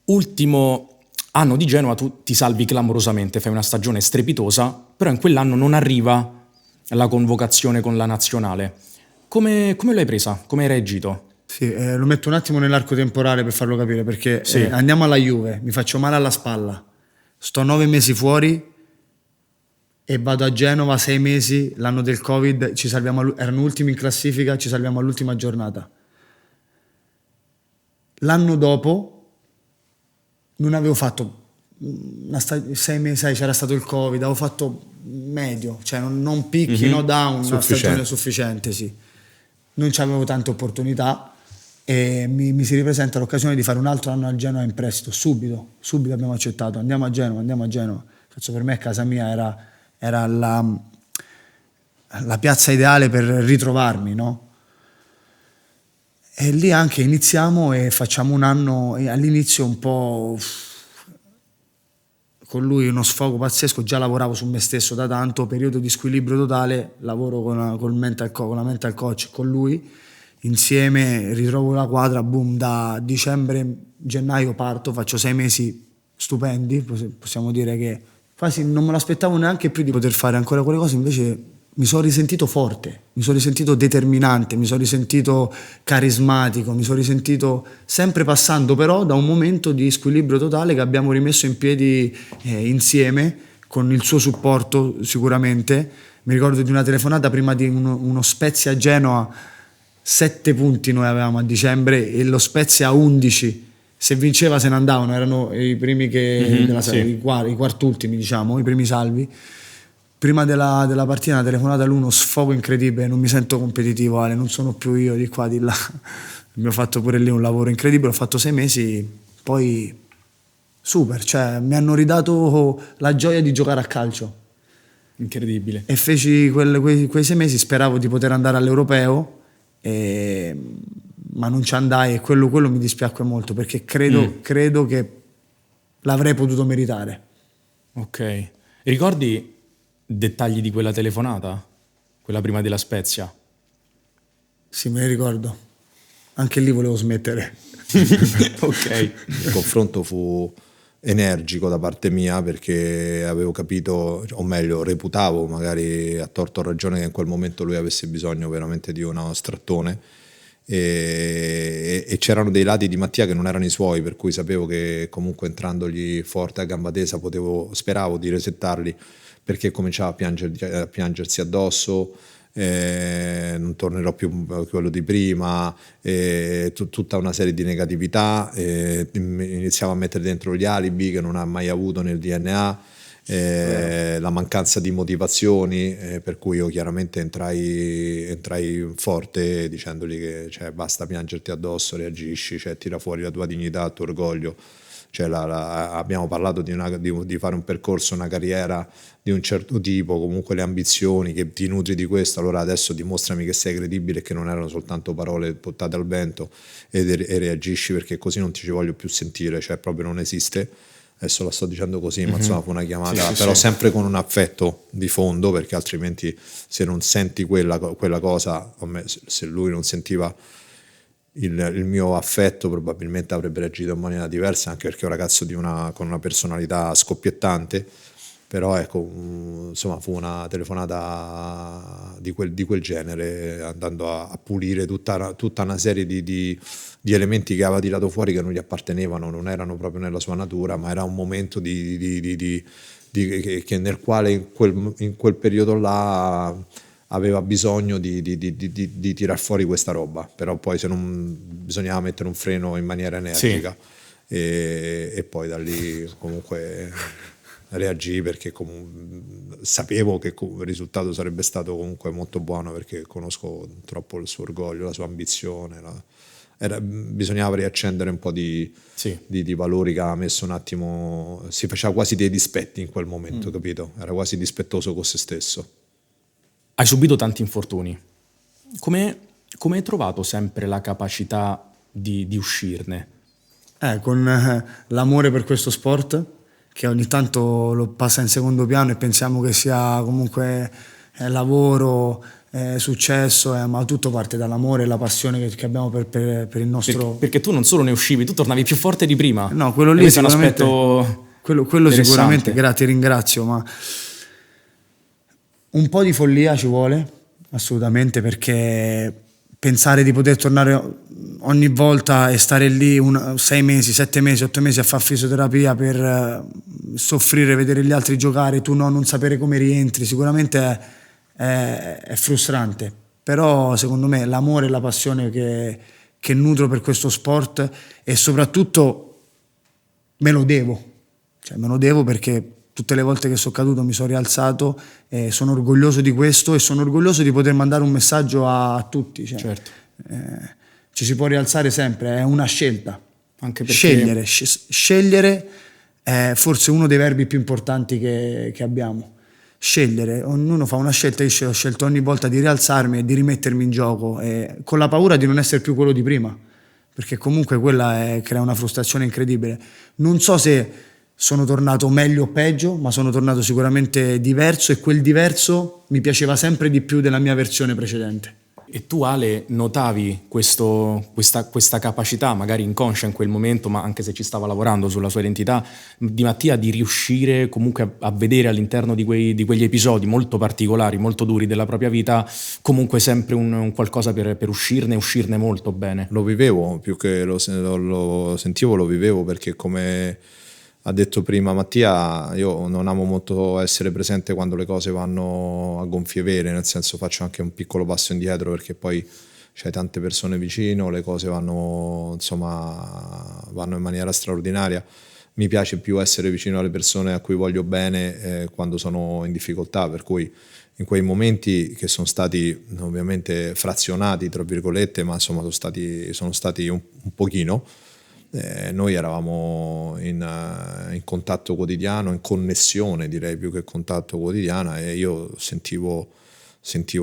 ultimo anno di Genoa, tu ti salvi clamorosamente, fai una stagione strepitosa, però in quell'anno non arriva la convocazione con la nazionale. Come l'hai presa? Come hai reagito? Sì, lo metto un attimo nell'arco temporale per farlo capire, perché Sì. Andiamo alla Juve, mi faccio male alla spalla, sto 9 mesi fuori e vado a Genova 6 mesi, l'anno del Covid, ci salviamo, erano ultimi in classifica, ci salviamo all'ultima giornata. L'anno dopo non avevo fatto 6 mesi, sai, c'era stato il Covid, avevo fatto medio, cioè non picchi, no down, una stagione sufficiente, sì. Non c'avevo tante opportunità e mi si ripresenta l'occasione di fare un altro anno al Genoa in prestito, subito abbiamo accettato, andiamo a Genova. Cazzo, per me casa mia era la piazza ideale per ritrovarmi, no? E lì anche iniziamo e facciamo un anno, e all'inizio un po' con lui uno sfogo pazzesco, già lavoravo su me stesso da tanto, periodo di squilibrio totale, lavoro con la mental coach, con lui, insieme ritrovo la quadra, boom, da gennaio parto, faccio 6 mesi stupendi, possiamo dire che quasi non me l'aspettavo neanche più di poter fare ancora quelle cose, invece mi sono risentito forte, mi sono risentito determinante, mi sono risentito carismatico, mi sono risentito sempre passando però da un momento di squilibrio totale che abbiamo rimesso in piedi insieme, con il suo supporto sicuramente. Mi ricordo di una telefonata prima di uno Spezia a Genoa, 7 punti noi avevamo a dicembre e lo Spezia a 11. Se vinceva se ne andavano, erano i primi della serie, i quartultimi, diciamo, i primi salvi. Prima della partita una telefonata all'1, sfogo incredibile, non mi sento competitivo, Ale, non sono più io di qua, di là. Mi ho fatto pure lì un lavoro incredibile, ho fatto 6 mesi, poi super, cioè mi hanno ridato la gioia di giocare a calcio. Incredibile. E feci quei 6 mesi, speravo di poter andare all'Europeo, ma non ci andai e quello mi dispiacque molto perché credo che l'avrei potuto meritare. Ok. Ricordi dettagli di quella telefonata? Quella prima della Spezia? Sì, me ne ricordo. Anche lì volevo smettere. Ok. Il confronto fu energico da parte mia perché avevo capito, o meglio reputavo magari a torto o a ragione, che in quel momento lui avesse bisogno veramente di uno strattone e c'erano dei lati di Mattia che non erano i suoi, per cui sapevo che comunque entrandogli forte a gamba tesa speravo di resettarli, perché cominciava a piangersi addosso. Non tornerò più quello di prima, tutta una serie di negatività, iniziava a mettere dentro gli alibi che non ha mai avuto nel DNA, la mancanza di motivazioni, per cui io chiaramente entrai forte dicendogli che cioè, basta piangerti addosso, reagisci, cioè, tira fuori la tua dignità, il tuo orgoglio. Cioè, abbiamo parlato di fare un percorso, una carriera di un certo tipo, comunque le ambizioni, che ti nutri di questo, allora adesso dimostrami che sei credibile e che non erano soltanto parole buttate al vento e reagisci, perché così non ti ci voglio più sentire, cioè proprio non esiste. Adesso la sto dicendo così, ma insomma fu una chiamata, però sempre con un affetto di fondo, perché altrimenti se non senti quella cosa, se lui non sentiva il mio affetto probabilmente avrebbe reagito in maniera diversa, anche perché è un ragazzo con una personalità scoppiettante, però ecco, insomma fu una telefonata di quel genere, andando a pulire tutta una serie di elementi che aveva tirato fuori che non gli appartenevano, non erano proprio nella sua natura, ma era un momento che nel quale in quel periodo là aveva bisogno di tirar fuori questa roba, però poi se non bisognava mettere un freno in maniera energica, sì. E poi da lì comunque reagì, perché sapevo che il risultato sarebbe stato comunque molto buono, perché conosco troppo il suo orgoglio, la sua ambizione, bisognava riaccendere un po' di valori che aveva messo un attimo, si faceva quasi dei dispetti in quel momento, capito? Era quasi dispettoso con se stesso. Hai subito tanti infortuni. Come hai trovato sempre la capacità di uscirne? Con l'amore per questo sport, che ogni tanto lo passa in secondo piano e pensiamo che sia comunque lavoro, successo, ma tutto parte dall'amore e la passione che abbiamo per il nostro... Perché tu non solo ne uscivi, tu tornavi più forte di prima. No, quello lì sicuramente... Quello sicuramente, ti ringrazio, ma... Un po' di follia ci vuole, assolutamente, perché pensare di poter tornare ogni volta e stare lì 6 mesi, 7 mesi, 8 mesi a fare fisioterapia per soffrire, vedere gli altri giocare, tu no, non sapere come rientri, sicuramente è frustrante. Però secondo me l'amore e la passione che nutro per questo sport, e soprattutto me lo devo perché tutte le volte che sono caduto mi sono rialzato, e sono orgoglioso di questo e sono orgoglioso di poter mandare un messaggio a tutti. Cioè, certo. Ci si può rialzare sempre, è una scelta. Anche perché... Scegliere è forse uno dei verbi più importanti che abbiamo. Scegliere, ognuno fa una scelta. Io ho scelto ogni volta di rialzarmi e di rimettermi in gioco, con la paura di non essere più quello di prima, perché comunque quella crea una frustrazione incredibile. Non so se sono tornato meglio o peggio, ma sono tornato sicuramente diverso, e quel diverso mi piaceva sempre di più della mia versione precedente. E tu, Ale, notavi questa capacità, magari inconscia in quel momento, ma anche se ci stava lavorando sulla sua identità, di Mattia, di riuscire comunque a vedere all'interno di quegli episodi molto particolari, molto duri della propria vita, comunque sempre un qualcosa per uscirne molto bene? Lo vivevo, più che lo sentivo, lo vivevo, perché come ha detto prima Mattia, io non amo molto essere presente quando le cose vanno a gonfie vele, nel senso faccio anche un piccolo passo indietro, perché poi c'hai tante persone vicino, le cose vanno, insomma, vanno in maniera straordinaria. Mi piace più essere vicino alle persone a cui voglio bene quando sono in difficoltà, per cui in quei momenti che sono stati ovviamente frazionati, tra virgolette, ma insomma sono stati un pochino, noi eravamo in contatto quotidiano, in connessione direi più che contatto quotidiana, e io sentivo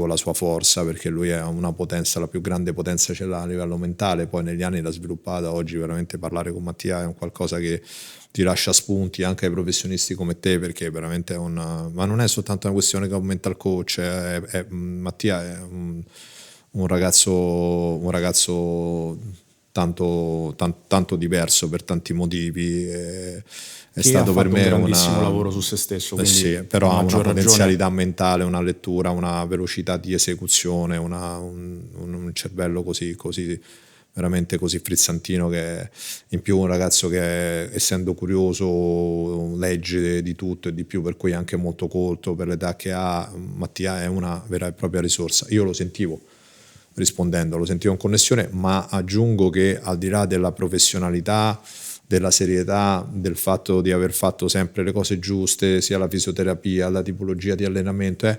la sua forza, perché lui è una potenza, la più grande potenza ce l'ha a livello mentale, poi negli anni l'ha sviluppata. Oggi veramente parlare con Mattia è un qualcosa che ti lascia spunti anche ai professionisti come te, perché veramente ma non è soltanto una questione che aumenta il coach, Mattia è un ragazzo tanto diverso per tanti motivi. È che stato per me un grandissimo lavoro su se stesso, quindi sì, però ha una maggior potenzialità mentale, una lettura, una velocità di esecuzione, un cervello così veramente così frizzantino, che in più un ragazzo che, essendo curioso, legge di tutto e di più, per cui è anche molto colto per l'età che ha. Mattia è una vera e propria risorsa. Io lo sentivo rispondendo, lo sentivo in connessione, ma aggiungo che al di là della professionalità, della serietà, del fatto di aver fatto sempre le cose giuste, sia la fisioterapia, la tipologia di allenamento,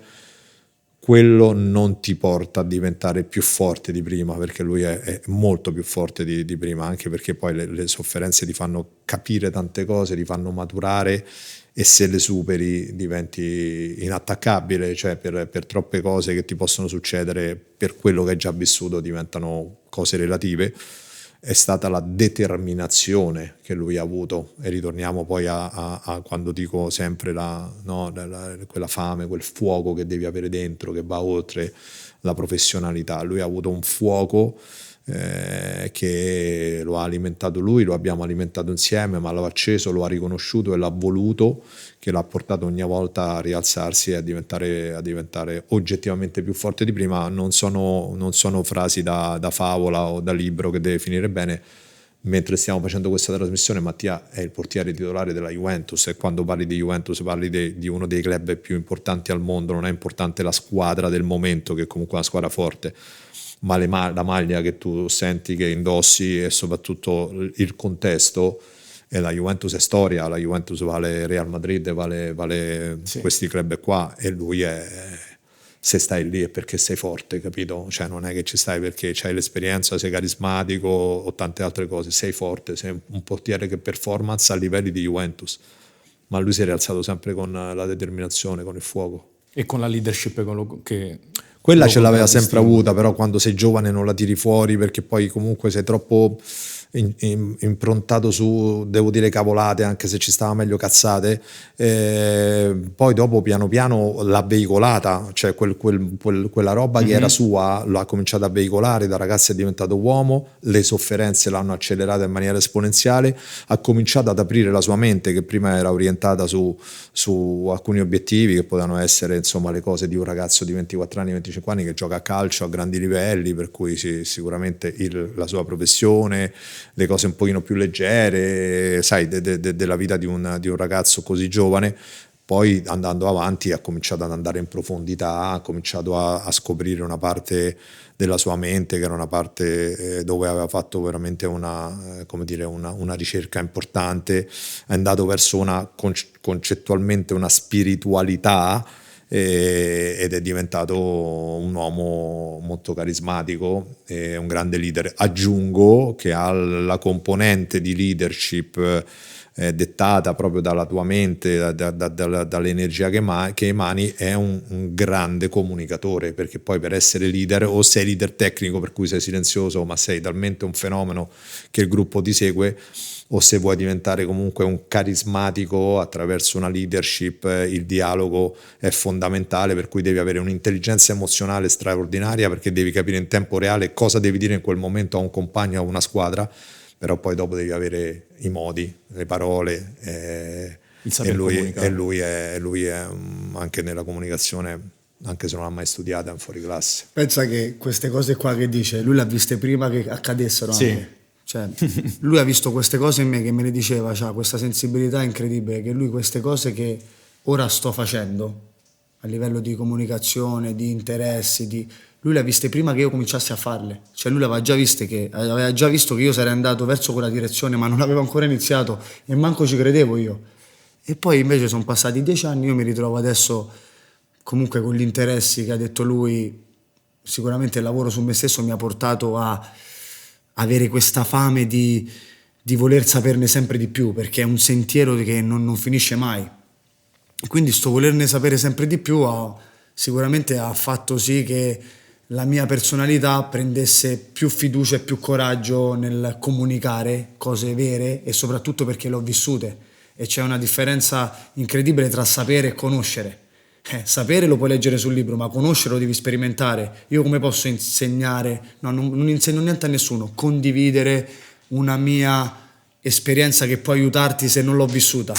quello non ti porta a diventare più forte di prima, perché lui è molto più forte di prima, anche perché poi le sofferenze ti fanno capire tante cose, ti fanno maturare, e se le superi diventi inattaccabile, cioè per troppe cose che ti possono succedere, per quello che hai già vissuto diventano cose relative. È stata la determinazione che lui ha avuto, e ritorniamo poi a quando dico sempre quella fame, quel fuoco che devi avere dentro, che va oltre la professionalità. Lui ha avuto un fuoco che lo ha alimentato lui, lo abbiamo alimentato insieme, ma lo ha acceso, lo ha riconosciuto e l'ha voluto, che l'ha portato ogni volta a rialzarsi e a diventare oggettivamente più forte di prima. Non sono frasi da favola o da libro che deve finire bene. Mentre stiamo facendo questa trasmissione, Mattia è il portiere titolare della Juventus, e quando parli di Juventus parli di uno dei club più importanti al mondo. Non è importante la squadra del momento, che comunque è una squadra forte, ma la maglia che tu senti, che indossi, e soprattutto il contesto. E la Juventus è storia, la Juventus vale Real Madrid, vale sì, questi club qua, e lui se stai lì è perché sei forte, capito? Cioè non è che ci stai perché c'hai l'esperienza, sei carismatico o tante altre cose, sei forte, sei un portiere che performance a livelli di Juventus, ma lui si è rialzato sempre con la determinazione, con il fuoco. E con la leadership che... Quella ce l'aveva sempre avuta, però quando sei giovane non la tiri fuori, perché poi comunque sei troppo improntato su devo dire cavolate, anche se ci stava meglio cazzate. Poi dopo piano piano l'ha veicolata, cioè quella roba che era sua l'ha cominciato a veicolare. Da ragazzo è diventato uomo, le sofferenze l'hanno accelerata in maniera esponenziale, ha cominciato ad aprire la sua mente, che prima era orientata su alcuni obiettivi che potevano essere, insomma, le cose di un ragazzo di 24 anni, 25 anni che gioca a calcio a grandi livelli, per cui sicuramente la sua professione, le cose un pochino più leggere, sai, della vita di un ragazzo così giovane. Poi andando avanti ha cominciato ad andare in profondità, ha cominciato a scoprire una parte della sua mente, che era una parte dove aveva fatto veramente una ricerca importante, è andato verso concettualmente una spiritualità, ed è diventato un uomo molto carismatico e un grande leader. Aggiungo che ha la componente di leadership dettata proprio dalla tua mente, dall'energia che emani. È un grande comunicatore, perché poi per essere leader, o sei leader tecnico per cui sei silenzioso ma sei talmente un fenomeno che il gruppo ti segue, o se vuoi diventare comunque un carismatico attraverso una leadership, il dialogo è fondamentale, per cui devi avere un'intelligenza emozionale straordinaria, perché devi capire in tempo reale cosa devi dire in quel momento a un compagno o a una squadra, però poi dopo devi avere i modi, le parole, e lui è anche nella comunicazione, anche se non l'ha mai studiata, è un fuoriclasse. Pensa che queste cose qua che dice, lui le ha viste prima che accadessero. Sì. Anche. Cioè, lui ha visto queste cose in me, che me le diceva, c'ha questa sensibilità incredibile, che lui queste cose che ora sto facendo a livello di comunicazione, di interessi, lui le ha viste prima che io cominciassi a farle, cioè lui aveva già visto che io sarei andato verso quella direzione, ma non avevo ancora iniziato e manco ci credevo io. E poi invece sono passati 10 anni, io mi ritrovo adesso comunque con gli interessi che ha detto lui. Sicuramente il lavoro su me stesso mi ha portato a avere questa fame di voler saperne sempre di più, perché è un sentiero che non finisce mai. Quindi sto volerne sapere sempre di più sicuramente ha fatto sì che la mia personalità prendesse più fiducia e più coraggio nel comunicare cose vere, e soprattutto perché le ho vissute, e c'è una differenza incredibile tra sapere e conoscere. Sapere lo puoi leggere sul libro, ma conoscere lo devi sperimentare. Io come posso insegnare? No, non insegno niente a nessuno. Condividere una mia esperienza che può aiutarti se non l'ho vissuta.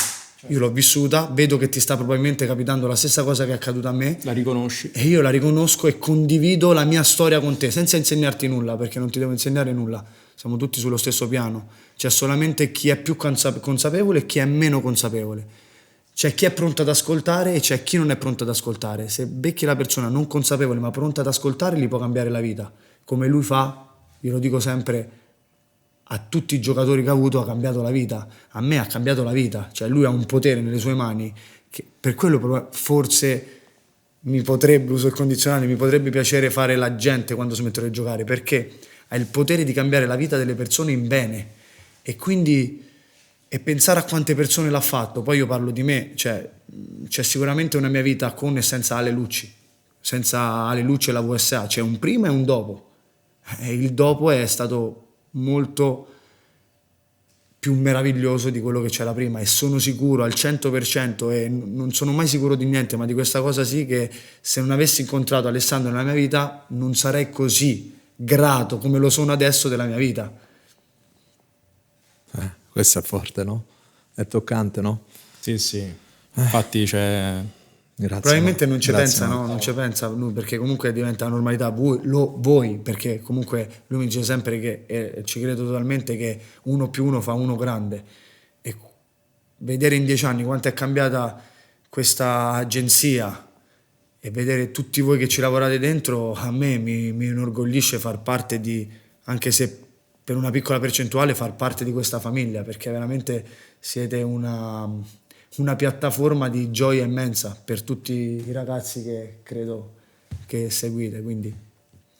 Io l'ho vissuta, vedo che ti sta probabilmente capitando la stessa cosa che è accaduta a me. La riconosci. E io la riconosco e condivido la mia storia con te, senza insegnarti nulla, perché non ti devo insegnare nulla. Siamo tutti sullo stesso piano. C'è solamente chi è più consapevole e chi è meno consapevole. C'è chi è pronto ad ascoltare e c'è chi non è pronto ad ascoltare. Se becchi la persona non consapevole ma pronta ad ascoltare, gli può cambiare la vita. Come lui fa, io lo dico sempre, a tutti i giocatori che ha avuto ha cambiato la vita. A me ha cambiato la vita. Cioè lui ha un potere nelle sue mani che per quello forse uso il condizionale, mi potrebbe piacere fare l'agente quando smetterò di giocare, perché ha il potere di cambiare la vita delle persone in bene. E quindi e pensare a quante persone l'ha fatto. Poi io parlo di me, cioè c'è sicuramente una mia vita con e senza Ale Lucci. Senza Ale Lucci e la VSA c'è un prima e un dopo, e il dopo è stato molto più meraviglioso di quello che c'era prima, e sono sicuro al 100%, e non sono mai sicuro di niente, ma di questa cosa sì, che se non avessi incontrato Alessandro nella mia vita non sarei così grato come lo sono adesso della mia vita. Questo è forte, no? È toccante, no? Sì, sì. Infatti c'è... Grazie. Probabilmente non ci Grazie, pensa, no? Non ci pensa lui, perché comunque diventa la normalità. Voi, perché comunque lui mi dice sempre che, e ci credo totalmente, che 1 più 1 fa 1 grande. E vedere in 10 anni quanto è cambiata questa agenzia e vedere tutti voi che ci lavorate dentro, a me mi inorgoglisce far parte di, anche se per una piccola percentuale, far parte di questa famiglia, perché veramente siete una piattaforma di gioia immensa per tutti i ragazzi che credo che seguite. Quindi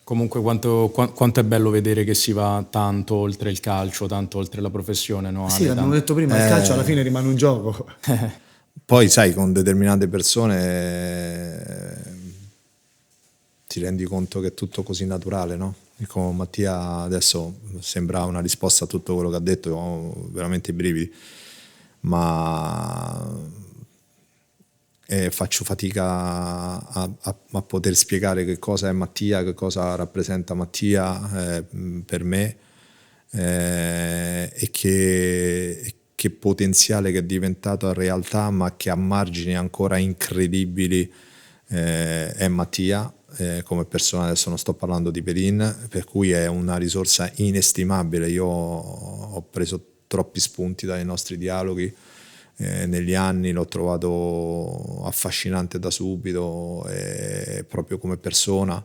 Comunque quanto è bello vedere che si va tanto oltre il calcio, tanto oltre la professione, no? sì, l'abbiamo detto prima, il calcio alla fine rimane un gioco. Poi sai, con determinate persone ti rendi conto che è tutto così naturale, no? E con Mattia adesso sembra una risposta a tutto quello che ha detto, ho veramente i brividi, ma faccio fatica a poter spiegare che cosa è Mattia, che cosa rappresenta Mattia per me, e che potenziale che è diventato a realtà, ma che ha margini ancora incredibili è Mattia. Come persona, adesso non sto parlando di Pelin, per cui è una risorsa inestimabile. Io ho preso troppi spunti dai nostri dialoghi negli anni, l'ho trovato affascinante da subito, proprio come persona,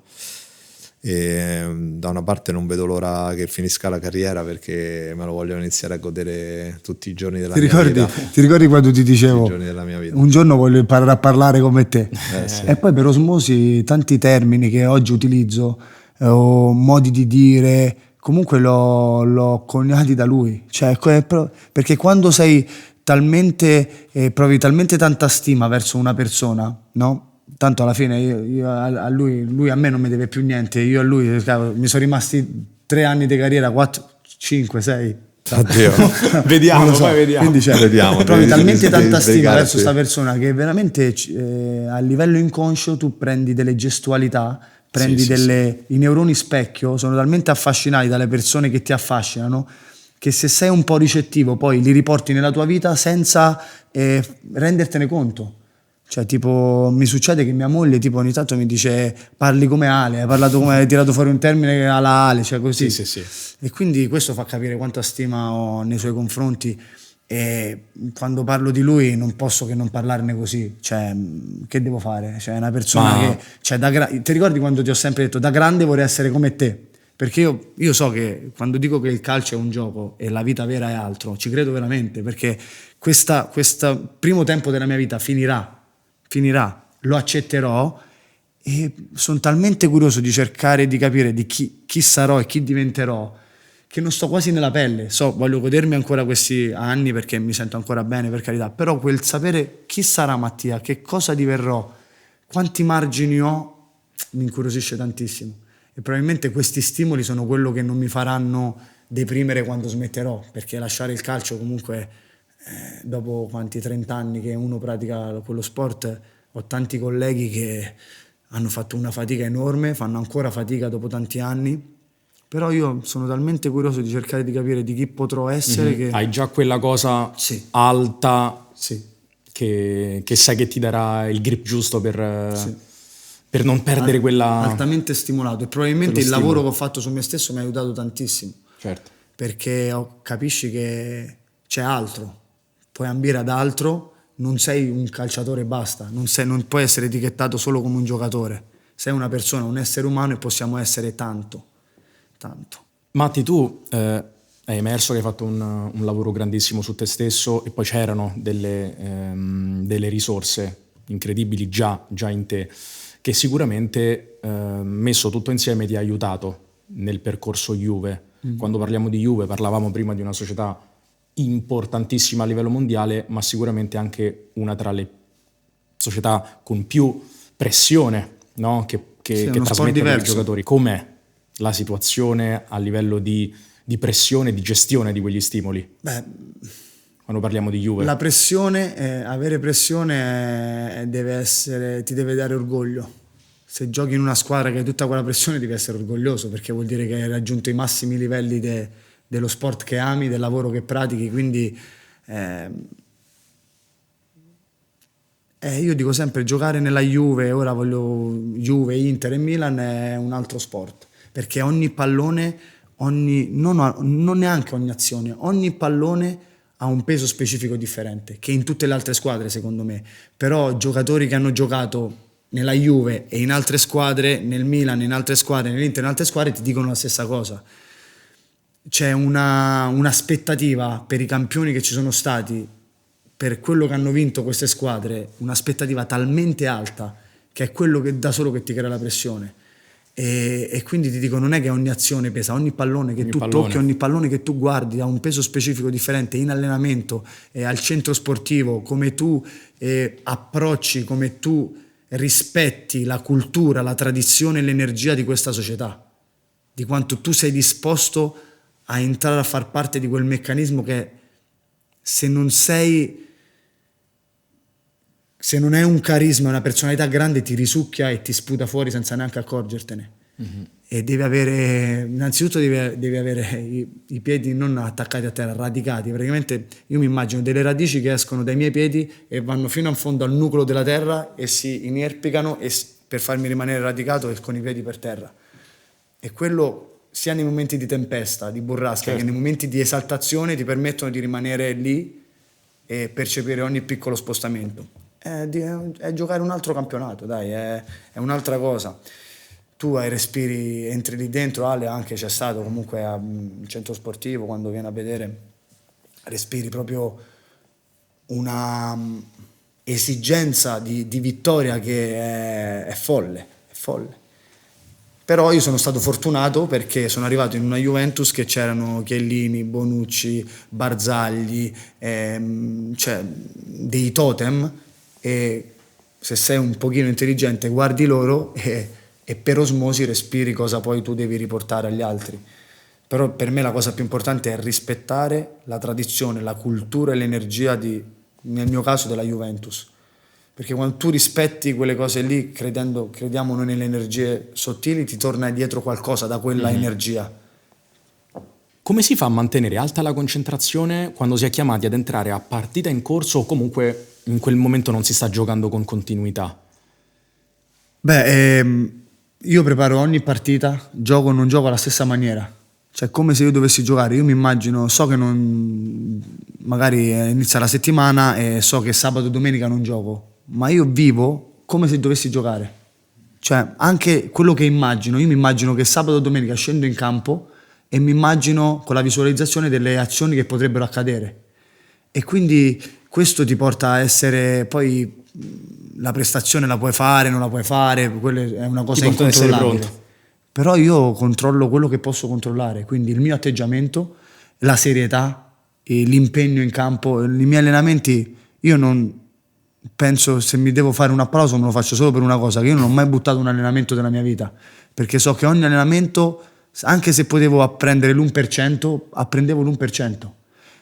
e da una parte non vedo l'ora che finisca la carriera, perché me lo voglio iniziare a godere tutti i giorni della mia vita. Ti ricordi quando ti dicevo un giorno voglio imparare a parlare come te? Sì. E poi per osmosi tanti termini che oggi utilizzo o modi di dire comunque l'ho coniati da lui, cioè, perché quando sei talmente provi talmente tanta stima verso una persona, no? Tanto alla fine io a lui a me non mi deve più niente, io a lui mi sono rimasti 3 anni di carriera, 4, 5, 6. Addio. Vediamo, so. poi vediamo. Quindi Vediamo, provi talmente devi tanta stima sbrigarti. verso questa persona che veramente a livello inconscio tu prendi delle gestualità, prendi i neuroni specchio sono talmente affascinati dalle persone che ti affascinano, che se sei un po' ricettivo poi li riporti nella tua vita senza rendertene conto. Cioè tipo mi succede che mia moglie tipo ogni tanto mi dice parli come Ale, hai tirato fuori un termine alla Ale, cioè così. Sì. E quindi questo fa capire quanta stima ho nei suoi confronti, e quando parlo di lui non posso che non parlarne così, cioè che devo fare? Cioè è una persona che, cioè, ti ricordi quando ti ho sempre detto da grande vorrei essere come te? Perché io so che quando dico che il calcio è un gioco e la vita vera è altro, ci credo veramente, perché questo primo tempo della mia vita finirà, lo accetterò e sono talmente curioso di cercare di capire di chi sarò e chi diventerò, che non sto quasi nella pelle. Voglio godermi ancora questi anni perché mi sento ancora bene, per carità, però quel sapere chi sarà Mattia, che cosa diverrò, quanti margini ho, mi incuriosisce tantissimo. E probabilmente questi stimoli sono quello che non mi faranno deprimere quando smetterò, perché lasciare il calcio comunque, dopo quanti 30 anni che uno pratica quello sport, ho tanti colleghi che hanno fatto una fatica enorme, fanno ancora fatica dopo tanti anni, però io sono talmente curioso di cercare di capire di chi potrò essere che... Hai già quella cosa Sì. alta Sì. che sai che ti darà il grip giusto per... Sì. Per non perdere quella... altamente stimolato, e probabilmente il stimolo. lavoro che ho fatto su me stesso mi ha aiutato tantissimo. Certo. Perché capisci che c'è altro, puoi ambire ad altro, non sei un calciatore e basta, non puoi essere etichettato solo come un giocatore, sei una persona, un essere umano, e possiamo essere tanto. Matti, tu è emerso che hai fatto un lavoro grandissimo su te stesso, e poi c'erano delle risorse incredibili già in te, che sicuramente messo tutto insieme ti ha aiutato nel percorso Juve. Quando parliamo di Juve parlavamo prima di una società importantissima a livello mondiale, ma sicuramente anche una tra le società con più pressione, no? che trasmettono ai giocatori. Com'è la situazione a livello di pressione, di gestione di quegli stimoli? Quando parliamo di Juve. La pressione, avere pressione ti deve dare orgoglio. Se giochi in una squadra che hai tutta quella pressione devi essere orgoglioso, perché vuol dire che hai raggiunto i massimi livelli dello sport che ami, del lavoro che pratichi, quindi io dico sempre, giocare nella Juve, ora voglio Juve, Inter e Milan, è un altro sport, perché ogni pallone, non neanche ogni azione, ogni pallone ha un peso specifico differente, che in tutte le altre squadre secondo me, però giocatori che hanno giocato nella Juve e in altre squadre, nel Milan, in altre squadre, nell'Inter, in altre squadre, ti dicono la stessa cosa. C'è un'aspettativa per i campioni che ci sono stati, per quello che hanno vinto queste squadre, un'aspettativa talmente alta che è quello che da solo che ti crea la pressione. E quindi ti dico, non è che ogni azione pesa, ogni pallone che tocchi, ogni pallone che tu guardi ha un peso specifico differente in allenamento, al centro sportivo, come tu approcci, come tu rispetti la cultura, la tradizione e l'energia di questa società, di quanto tu sei disposto a entrare a far parte di quel meccanismo che se non è un carisma, una personalità grande, ti risucchia e ti sputa fuori senza neanche accorgertene. E devi avere, innanzitutto devi avere i piedi non attaccati a terra, radicati. Praticamente io mi immagino delle radici che escono dai miei piedi e vanno fino in fondo al nucleo della terra e si inerpicano per farmi rimanere radicato e con i piedi per terra. E quello, sia nei momenti di tempesta, di burrasca, che nei momenti di esaltazione, ti permettono di rimanere lì e percepire ogni piccolo spostamento. È giocare un altro campionato, dai, è un'altra cosa. Tu respiri, entri lì dentro, Ale anche c'è stato comunque al centro sportivo, quando viene a vedere, respiri proprio una esigenza di vittoria che è folle. Però io sono stato fortunato perché sono arrivato in una Juventus che c'erano Chiellini, Bonucci, Barzagli, cioè dei totem, e se sei un pochino intelligente guardi loro e per osmosi respiri cosa poi tu devi riportare agli altri. Però per me la cosa più importante è rispettare la tradizione, la cultura e l'energia nel mio caso della Juventus, perché quando tu rispetti quelle cose lì, crediamo noi nelle energie sottili, ti torna dietro qualcosa da quella energia. Come si fa a mantenere alta la concentrazione quando si è chiamati ad entrare a partita in corso o comunque in quel momento non si sta giocando con continuità? Beh, io preparo ogni partita, non gioco alla stessa maniera. Cioè, come se io dovessi giocare. Io mi immagino, so che non, magari inizia la settimana e so che sabato e domenica non gioco, ma io vivo come se dovessi giocare. Cioè, anche quello che immagino, io mi immagino che sabato e domenica scendo in campo e mi immagino con la visualizzazione delle azioni che potrebbero accadere. E quindi questo ti porta a essere, poi la prestazione la puoi fare, non la puoi fare, quella è una cosa Ti porta ad essere incontrollabile. pronto. Però io controllo quello che posso controllare, quindi il mio atteggiamento, la serietà, e l'impegno in campo, i miei allenamenti, io non penso, se mi devo fare un applauso me lo faccio solo per una cosa, che io non ho mai buttato un allenamento della mia vita, perché so che ogni allenamento, anche se potevo apprendere l'1%, apprendevo l'1%.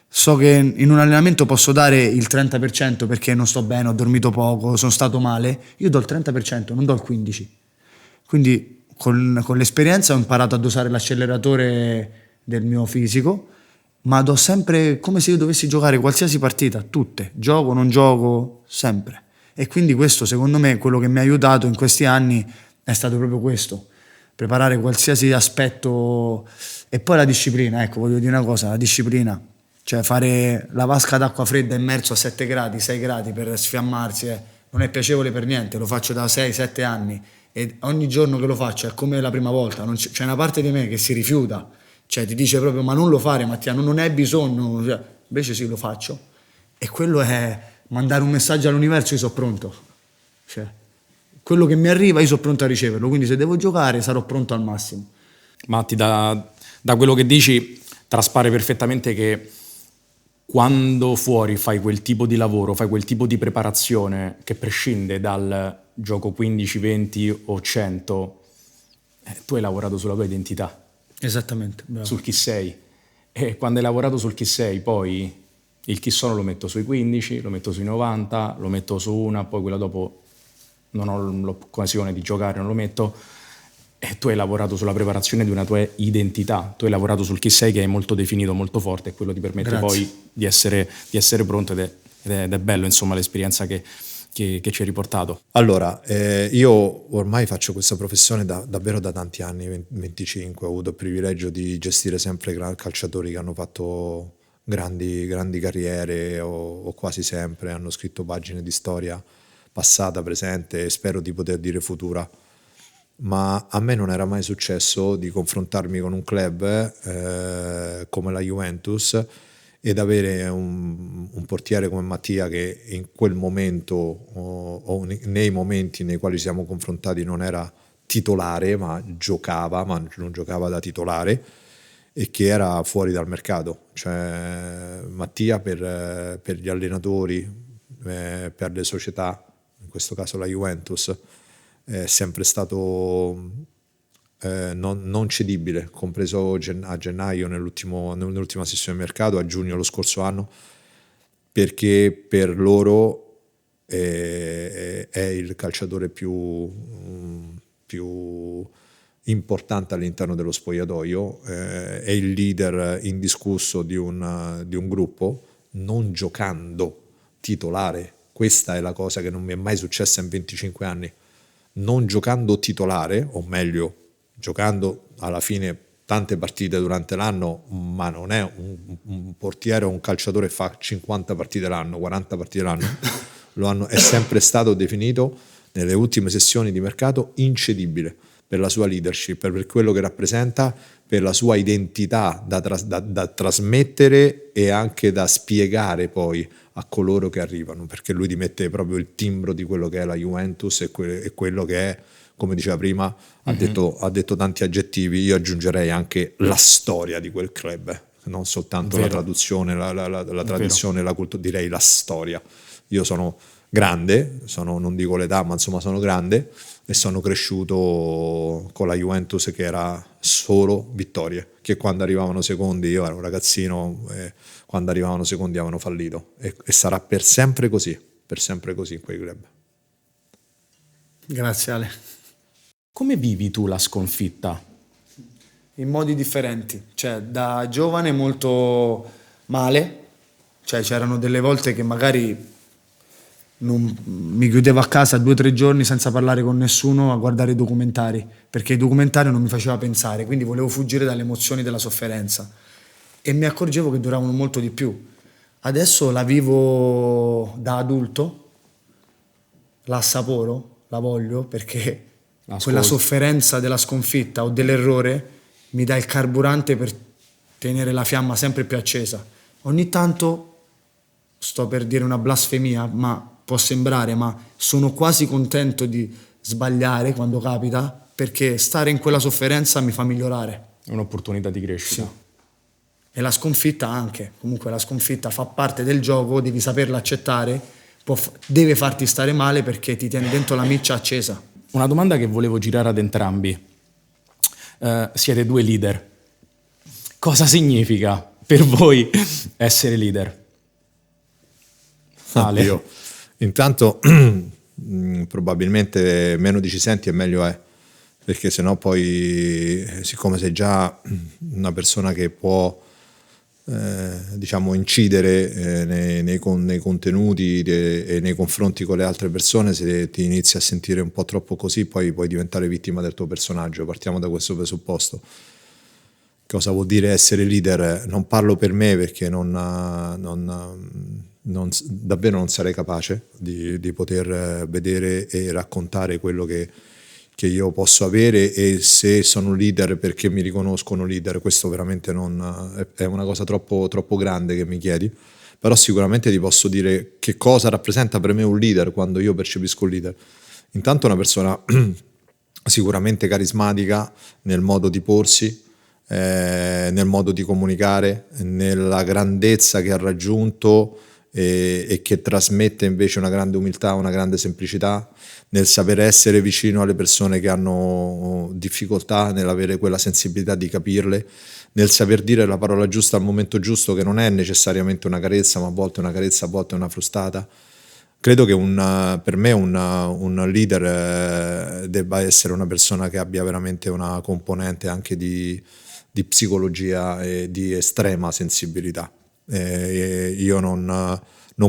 So che in un allenamento posso dare il 30% perché non sto bene, ho dormito poco, sono stato male, io do il 30%, non do il 15%. Quindi con l'esperienza ho imparato a dosare l'acceleratore del mio fisico, ma do sempre come se io dovessi giocare qualsiasi partita, tutte, gioco, non gioco, sempre. E quindi questo, secondo me, quello che mi ha aiutato in questi anni è stato proprio questo, preparare qualsiasi aspetto. E poi la disciplina, ecco, voglio dire una cosa, la disciplina, cioè fare la vasca d'acqua fredda immerso a 7 gradi, 6 gradi per sfiammarsi, non è piacevole per niente, lo faccio da 6-7 anni e ogni giorno che lo faccio è come la prima volta, c'è una parte di me che si rifiuta, cioè ti dice proprio ma non lo fare Mattia, non hai bisogno, cioè, invece sì, lo faccio, e quello è mandare un messaggio all'universo: io sono pronto, cioè quello che mi arriva io sono pronto a riceverlo, quindi se devo giocare sarò pronto al massimo. Matti, da quello che dici traspare perfettamente che quando fuori fai quel tipo di lavoro, fai quel tipo di preparazione che prescinde dal gioco 15, 20 o 100, tu hai lavorato sulla tua identità, Esattamente, bravo. sul chi sei. E quando hai lavorato sul chi sei, poi il chi sono lo metto sui 15, lo metto sui 90, lo metto su una, poi quella dopo non ho l'occasione di giocare, non lo metto. E tu hai lavorato sulla preparazione di una tua identità, tu hai lavorato sul chi sei, che è molto definito, molto forte, e quello ti permette Grazie. poi di essere pronto, ed è bello, insomma, l'esperienza che ci hai riportato. Allora, io ormai faccio questa professione davvero da tanti anni, 25, ho avuto il privilegio di gestire sempre calciatori che hanno fatto grandi carriere, o quasi sempre, hanno scritto pagine di storia passata, presente e spero di poter dire futura. Ma a me non era mai successo di confrontarmi con un club come la Juventus ed avere un portiere come Mattia, che in quel momento o nei momenti nei quali siamo confrontati non era titolare, ma non giocava da titolare, e che era fuori dal mercato. Cioè Mattia per gli allenatori, per le società, in questo caso la Juventus, è sempre stato non cedibile, compreso a gennaio nell'ultima sessione di mercato, a giugno lo scorso anno, perché per loro è il calciatore più importante all'interno dello spogliatoio, è il leader indiscusso di un gruppo, non giocando titolare. Questa è la cosa che non mi è mai successa in 25 anni. Non giocando titolare, o meglio, giocando alla fine tante partite durante l'anno, ma non è un portiere o un calciatore che fa 50 partite l'anno, 40 partite l'anno, è sempre stato definito nelle ultime sessioni di mercato incedibile per la sua leadership, per quello che rappresenta, per la sua identità da trasmettere e anche da spiegare poi a coloro che arrivano, perché lui ti mette proprio il timbro di quello che è la Juventus e quello che è, come diceva prima, ha detto tanti aggettivi, io aggiungerei anche la storia di quel club, non soltanto Vero. la traduzione, la tradizione, la cultura, direi la storia. Io sono grande, non dico l'età, ma insomma sono grande, e sono cresciuto con la Juventus che era solo vittorie, che quando arrivavano secondi, io ero un ragazzino, quando arrivavano secondi avevano fallito, e sarà per sempre così in quei club. Grazie Ale. Come vivi tu la sconfitta? In modi differenti, cioè da giovane molto male, cioè c'erano delle volte che magari mi chiudevo a casa 2 o 3 giorni senza parlare con nessuno a guardare i documentari, perché i documentari non mi faceva pensare, quindi volevo fuggire dalle emozioni della sofferenza e mi accorgevo che duravano molto di più. Adesso la vivo da adulto, la assaporo, la voglio, perché quella sofferenza della sconfitta o dell'errore mi dà il carburante per tenere la fiamma sempre più accesa. Ogni tanto, sto per dire una blasfemia, ma può sembrare, ma sono quasi contento di sbagliare quando capita, perché stare in quella sofferenza mi fa migliorare. È un'opportunità di crescita. Sì. E la sconfitta anche, comunque la sconfitta fa parte del gioco, devi saperla accettare, deve farti stare male perché ti tiene dentro la miccia accesa. Una domanda che volevo girare ad entrambi. Siete 2 leader. Cosa significa per voi essere leader? Ale? Oddio. Intanto probabilmente meno ti ci senti e meglio è, perché sennò poi, siccome sei già una persona che può diciamo incidere nei contenuti e nei confronti con le altre persone, se ti inizi a sentire un po' troppo così poi puoi diventare vittima del tuo personaggio. Partiamo da questo presupposto. Cosa vuol dire essere leader? Non parlo per me, perché davvero non sarei capace di poter vedere e raccontare quello che io posso avere, e se sono leader perché mi riconoscono leader, questo veramente è una cosa troppo grande che mi chiedi. Però sicuramente ti posso dire che cosa rappresenta per me un leader quando io percepisco un leader. Intanto una persona sicuramente carismatica nel modo di porsi, nel modo di comunicare, nella grandezza che ha raggiunto e che trasmette invece una grande umiltà, una grande semplicità, nel saper essere vicino alle persone che hanno difficoltà, nell'avere quella sensibilità di capirle, nel saper dire la parola giusta al momento giusto, che non è necessariamente una carezza, ma a volte una carezza, a volte una frustata. Credo che per me un leader debba essere una persona che abbia veramente una componente anche di psicologia e di estrema sensibilità. Io non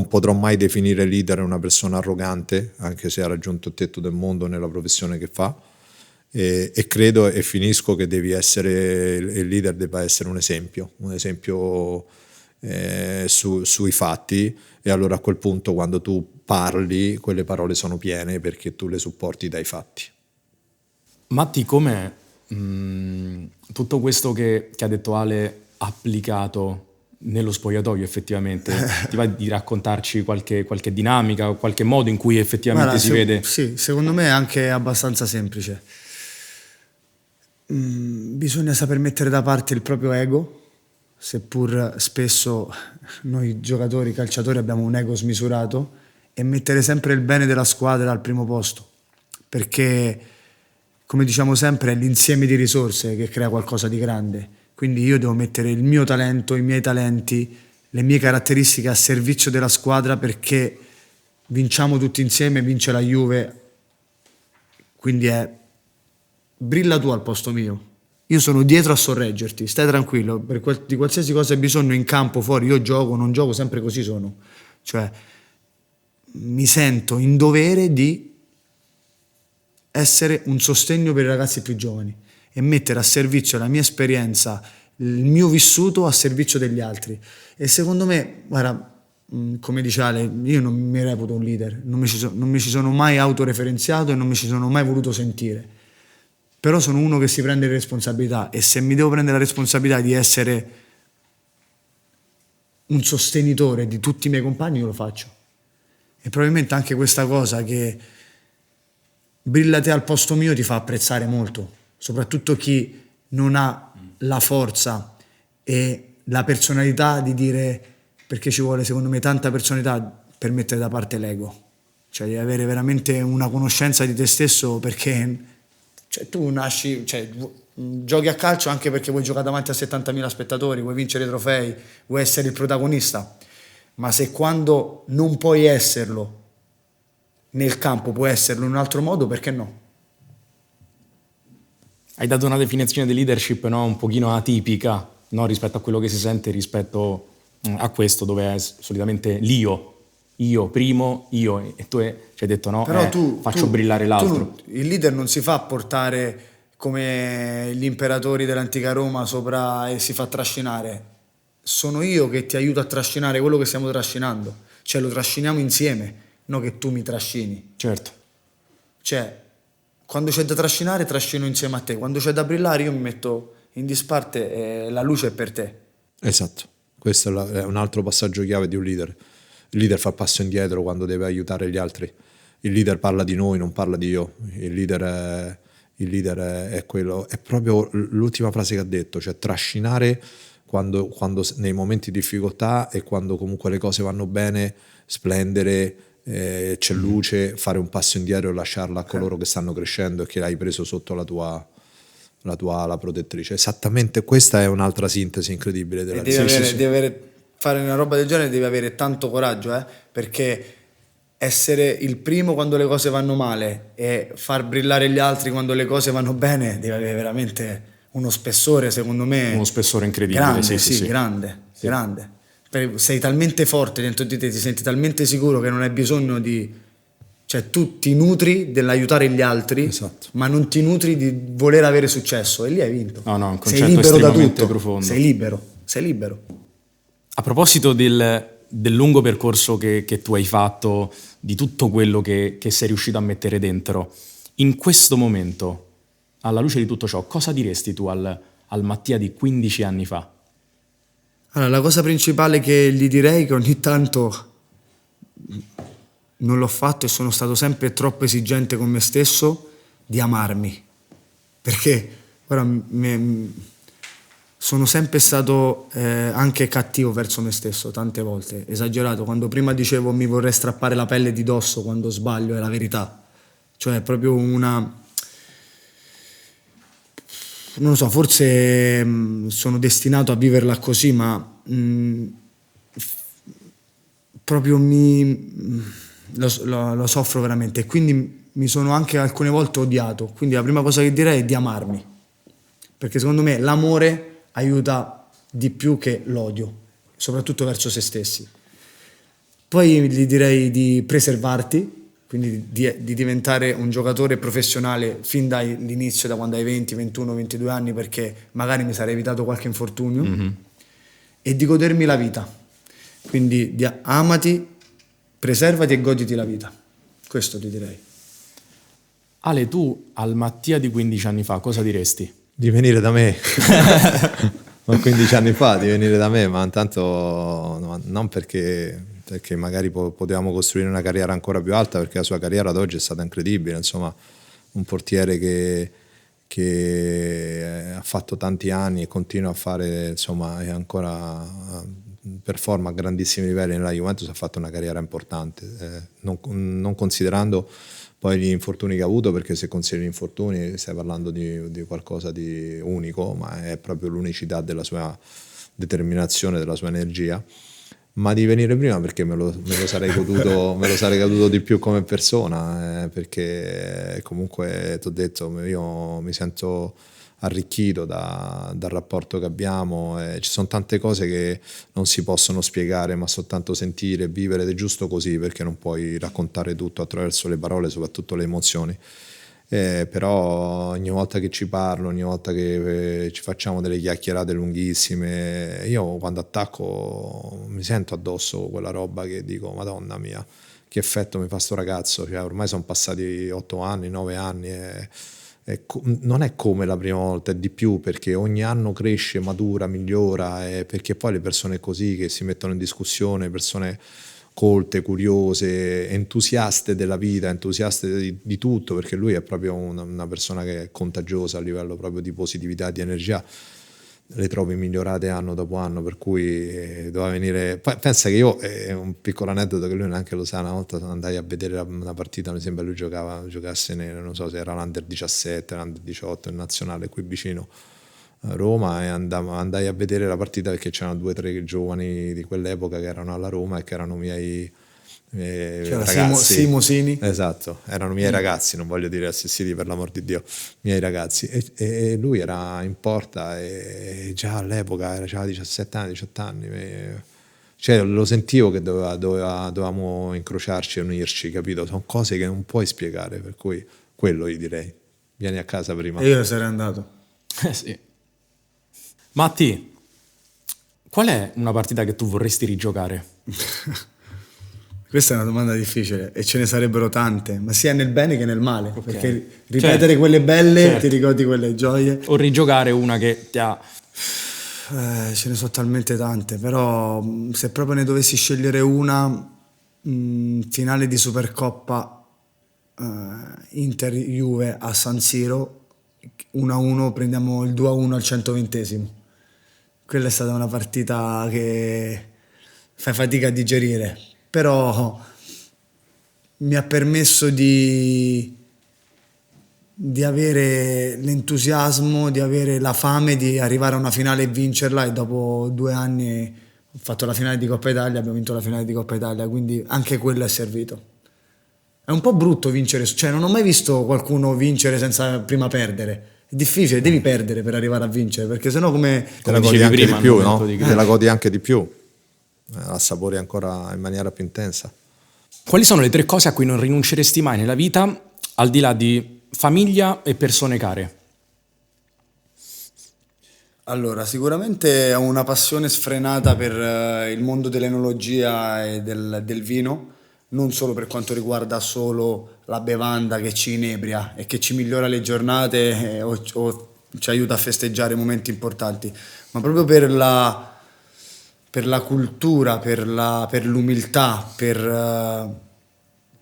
potrò mai definire leader una persona arrogante, anche se ha raggiunto il tetto del mondo nella professione che fa, e credo, e finisco, che il leader debba essere un esempio sui fatti, e allora a quel punto quando tu parli quelle parole sono piene perché tu le supporti dai fatti. Matti, come tutto questo che ha detto Ale applicato nello spogliatoio effettivamente? Ti va di raccontarci qualche dinamica, qualche modo in cui effettivamente si vede? Sì, secondo me è anche abbastanza semplice. Bisogna saper mettere da parte il proprio ego, seppur spesso noi giocatori, calciatori abbiamo un ego smisurato, e mettere sempre il bene della squadra al primo posto, perché, come diciamo sempre, è l'insieme di risorse che crea qualcosa di grande. Quindi io devo mettere il mio talento, i miei talenti, le mie caratteristiche a servizio della squadra, perché vinciamo tutti insieme, vince la Juve. Quindi brilla tu al posto mio. Io sono dietro a sorreggerti, stai tranquillo, di qualsiasi cosa hai bisogno in campo, fuori, io gioco, non gioco, sempre così sono. Cioè, mi sento in dovere di essere un sostegno per i ragazzi più giovani e mettere a servizio la mia esperienza, il mio vissuto a servizio degli altri. E secondo me, guarda, come dice Ale, io non mi reputo un leader, non mi ci sono mai autoreferenziato e non mi ci sono mai voluto sentire. Però sono uno che si prende le responsabilità, e se mi devo prendere la responsabilità di essere un sostenitore di tutti i miei compagni, io lo faccio. E probabilmente anche questa cosa che brilla te al posto mio ti fa apprezzare molto, soprattutto chi non ha la forza e la personalità di dire, perché ci vuole secondo me tanta personalità per mettere da parte l'ego, cioè di avere veramente una conoscenza di te stesso, perché tu nasci, giochi a calcio anche perché vuoi giocare davanti a 70.000 spettatori, vuoi vincere i trofei, vuoi essere il protagonista, ma se quando non puoi esserlo nel campo puoi esserlo in un altro modo, perché no? Hai dato una definizione di leadership, no? Un pochino atipica, no? Rispetto a quello che si sente rispetto a questo, dove è solitamente l'io io primo, io, e tu ci hai detto no, Però faccio brillare l'altro. il leader non si fa portare come gli imperatori dell'antica Roma sopra e si fa trascinare. Sono io che ti aiuto a trascinare quello che stiamo trascinando, cioè lo trasciniamo insieme, non che tu mi trascini. Certo. Cioè, quando c'è da trascinare, trascino insieme a te, quando c'è da brillare io mi metto in disparte e la luce è per te. Esatto, questo è un altro passaggio chiave di un leader. Il leader fa passo indietro quando deve aiutare gli altri. Il leader parla di noi, non parla di io. Il leader è quello, è proprio l'ultima frase che ha detto, cioè trascinare quando nei momenti di difficoltà e quando comunque le cose vanno bene, splendere, c'è luce, fare un passo indietro e lasciarla a coloro che stanno crescendo e che hai preso sotto la tua ala protettrice. Esattamente, questa è un'altra sintesi incredibile della Fare una roba del genere devi avere tanto coraggio, perché essere il primo quando le cose vanno male e far brillare gli altri quando le cose vanno bene devi avere veramente uno spessore, secondo me, uno spessore incredibile, grande, sì. grande. Sei talmente forte dentro di te, ti senti talmente sicuro che non hai bisogno di... Cioè tu ti nutri dell'aiutare gli altri, esatto, ma non ti nutri di voler avere successo e lì hai vinto. No, un concetto sei libero da tutto, profondo. Sei libero. A proposito del lungo percorso che tu hai fatto, di tutto quello che sei riuscito a mettere dentro, in questo momento, alla luce di tutto ciò, cosa diresti tu al Mattia di 15 anni fa? Allora, la cosa principale che gli direi è che ogni tanto non l'ho fatto e sono stato sempre troppo esigente con me stesso di amarmi, perché ora sono sempre stato anche cattivo verso me stesso, tante volte, esagerato. Quando prima dicevo mi vorrei strappare la pelle di dosso quando sbaglio, è la verità. Cioè è proprio una... Non lo so, forse sono destinato a viverla così, ma proprio lo soffro veramente. E quindi mi sono anche alcune volte odiato. Quindi la prima cosa che direi è di amarmi. Perché secondo me l'amore aiuta di più che l'odio, soprattutto verso se stessi. Poi gli direi di preservarti, quindi di diventare un giocatore professionale fin dall'inizio, da quando hai 20, 21, 22 anni, perché magari mi sarei evitato qualche infortunio, e di godermi la vita. Quindi amati, preservati e goditi la vita. Questo ti direi. Ale, tu al Mattia di 15 anni fa cosa diresti? Di venire da me. Ma 15 anni fa di venire da me, ma intanto no, non perché magari potevamo costruire una carriera ancora più alta, perché la sua carriera ad oggi è stata incredibile, insomma, un portiere che ha fatto tanti anni e continua a fare, insomma, e ancora performa a grandissimi livelli nella Juventus, ha fatto una carriera importante, non considerando poi gli infortuni che ha avuto, perché se consideri gli infortuni stai parlando di qualcosa di unico, ma è proprio l'unicità della sua determinazione, della sua energia. Ma di venire prima perché me lo sarei goduto di più come persona, perché comunque ti ho detto, io mi sento arricchito dal rapporto che abbiamo, ci sono tante cose che non si possono spiegare, ma soltanto sentire e vivere, ed è giusto così, perché non puoi raccontare tutto attraverso le parole, soprattutto le emozioni. Però ogni volta che ci parlo, ogni volta che ci facciamo delle chiacchierate lunghissime, io quando attacco mi sento addosso quella roba che dico, Madonna mia, che effetto mi fa sto ragazzo, cioè, ormai sono passati 8 anni, 9 anni non è come la prima volta, è di più, perché ogni anno cresce, matura, migliora, perché poi le persone così che si mettono in discussione, persone colte, curiose, entusiaste della vita, entusiaste di tutto, perché lui è proprio una persona che è contagiosa a livello proprio di positività, di energia, le trovi migliorate anno dopo anno, per cui doveva venire. Poi pensa che io, è un piccolo aneddoto che lui neanche lo sa, una volta andai a vedere una partita, mi sembra lui giocasse non so se era l'Under 17, l'Under 18 in nazionale qui vicino a Roma, e andai a vedere la partita perché c'erano 2 o 3 giovani di quell'epoca che erano alla Roma e che erano miei ragazzi. Simosini. Esatto, erano miei ragazzi, non voglio dire assistiti, per l'amor di Dio, miei ragazzi, e lui era in porta e già all'epoca aveva 17 anni, 18 anni, Cioè, lo sentivo che dovevamo incrociarci e unirci, capito? Sono cose che non puoi spiegare, per cui quello gli direi. Vieni a casa prima. E io sarei andato. Sì. Matti, qual è una partita che tu vorresti rigiocare? Questa è una domanda difficile e ce ne sarebbero tante, ma sia nel bene che nel male, perché ripetere Certo. quelle belle Certo. ti ricordi quelle gioie. O rigiocare una che ti ha... Ce ne sono talmente tante, però se proprio ne dovessi scegliere una, finale di Supercoppa, Inter-Juve a San Siro, 1-1, prendiamo il 2-1 al 120esimo. Quella è stata una partita che fai fatica a digerire, però mi ha permesso di avere l'entusiasmo, di avere la fame di arrivare a una finale e vincerla, e dopo 2 anni ho fatto la finale di Coppa Italia, abbiamo vinto la finale di Coppa Italia, quindi anche quello è servito. È un po' brutto vincere, cioè non ho mai visto qualcuno vincere senza prima perdere. È difficile, devi perdere per arrivare a vincere, perché sennò come Te la godi dicevi anche prima, di più, al no? momento di Te la godi anche di più. La assapori ancora in maniera più intensa. Quali sono le 3 cose a cui non rinunceresti mai nella vita, al di là di famiglia e persone care? Allora, sicuramente ho una passione sfrenata per il mondo dell'enologia e del vino, non solo per quanto riguarda solo la bevanda che ci inebria e che ci migliora le giornate o ci aiuta a festeggiare momenti importanti, ma proprio per la cultura, per l'umiltà, per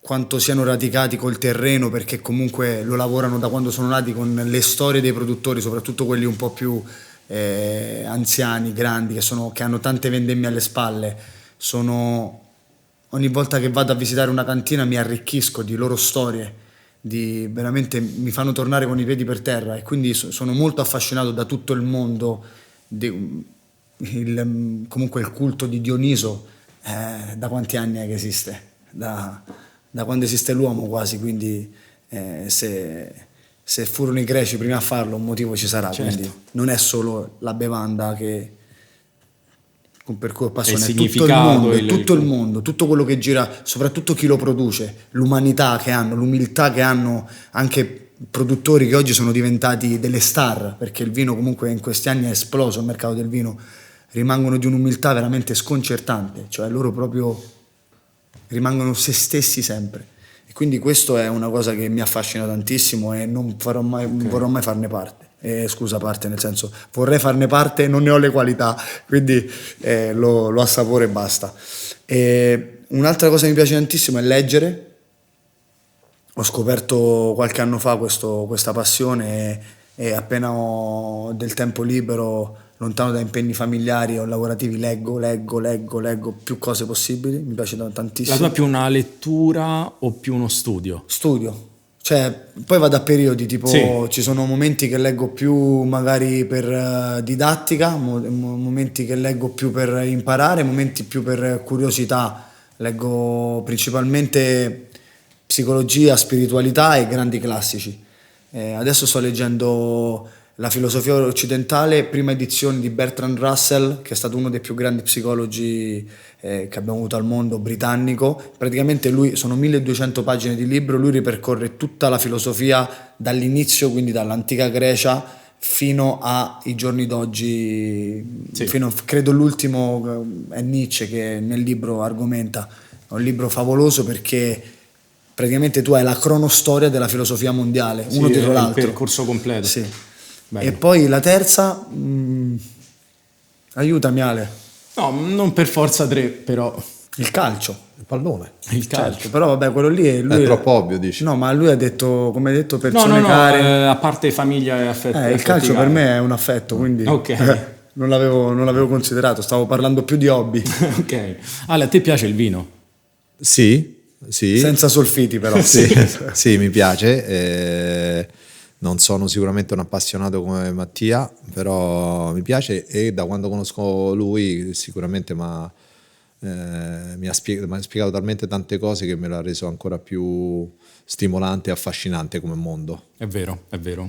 quanto siano radicati col terreno, perché comunque lo lavorano da quando sono nati con le storie dei produttori, soprattutto quelli un po' più anziani, grandi, che hanno tante vendemmie alle spalle. Ogni volta che vado a visitare una cantina mi arricchisco di loro storie, veramente mi fanno tornare con i piedi per terra, e quindi sono molto affascinato da tutto il mondo, comunque il culto di Dioniso. Da quanti anni è che esiste? Da quando esiste l'uomo quasi, quindi se furono i greci prima a farlo un motivo ci sarà, Certo. quindi non è solo la bevanda per cui ho passione, È è tutto il significato, mondo, è tutto il mondo, tutto quello che gira, soprattutto chi lo produce, l'umanità che hanno, l'umiltà che hanno anche produttori che oggi sono diventati delle star, perché il vino comunque in questi anni è esploso, il mercato del vino, rimangono di un'umiltà veramente sconcertante, cioè loro proprio rimangono se stessi sempre, e quindi questo è una cosa che mi affascina tantissimo e non vorrò mai farne parte. Scusa, parte nel senso, vorrei farne parte, non ne ho le qualità, quindi lo assaporo e basta. Un'altra cosa che mi piace tantissimo è leggere. Ho scoperto qualche anno fa questa passione, e appena ho del tempo libero, lontano da impegni familiari o lavorativi, leggo più cose possibili, mi piace tantissimo. La tua è più una lettura o più uno studio? Studio, cioè poi vado a periodi, tipo Sì. ci sono momenti che leggo più magari per didattica, momenti che leggo più per imparare, momenti più per curiosità. Leggo principalmente psicologia, spiritualità e grandi classici. Adesso sto leggendo La filosofia occidentale, prima edizione di Bertrand Russell, che è stato uno dei più grandi psicologi che abbiamo avuto al mondo, britannico. Praticamente sono 1200 pagine di libro, lui ripercorre tutta la filosofia dall'inizio, quindi dall'antica Grecia fino ai giorni d'oggi, Sì. credo l'ultimo è Nietzsche, che nel libro argomenta. È un libro favoloso perché praticamente tu hai la cronostoria della filosofia mondiale, uno dietro l'altro. Il percorso completo. Sì. Bello. E poi la terza, aiutami Ale, No, non per forza 3, però il calcio. Il pallone. il calcio. Certo, però vabbè, quello lì lui È troppo ovvio, dici. No, ma lui ha detto, come hai detto, No, persone no, care. a parte famiglia e affetto. Il calcio per me è un affetto, quindi Ok. non l'avevo considerato, stavo parlando più di hobby, Ok. Ale, a te piace il vino? Sì. senza solfiti però. Sì, mi piace. Non sono sicuramente un appassionato come Mattia, però mi piace, e da quando conosco lui sicuramente mi ha spiegato talmente tante cose che me l'ha reso ancora più stimolante e affascinante come mondo. È vero,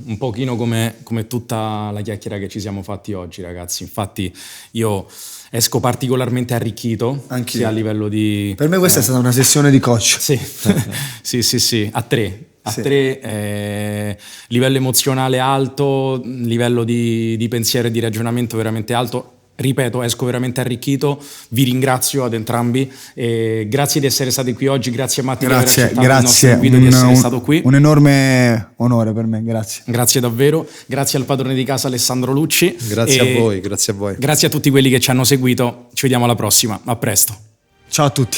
un pochino come tutta la chiacchiera che ci siamo fatti oggi, ragazzi. Infatti io Esco particolarmente arricchito, Anch'io. sia a livello di... Per me questa è stata una sessione di coach. Sì, sì, a tre, livello emozionale alto, livello di pensiero e di ragionamento veramente alto. Ripeto, esco veramente arricchito, vi ringrazio ad entrambi, grazie di essere stati qui oggi, grazie a Matti di aver accettato il nostro invito, di essere stato qui. Un enorme onore per me, grazie. Grazie davvero, grazie al padrone di casa Alessandro Lucci. Grazie a voi, grazie a voi. Grazie a tutti quelli che ci hanno seguito, ci vediamo alla prossima, a presto. Ciao a tutti.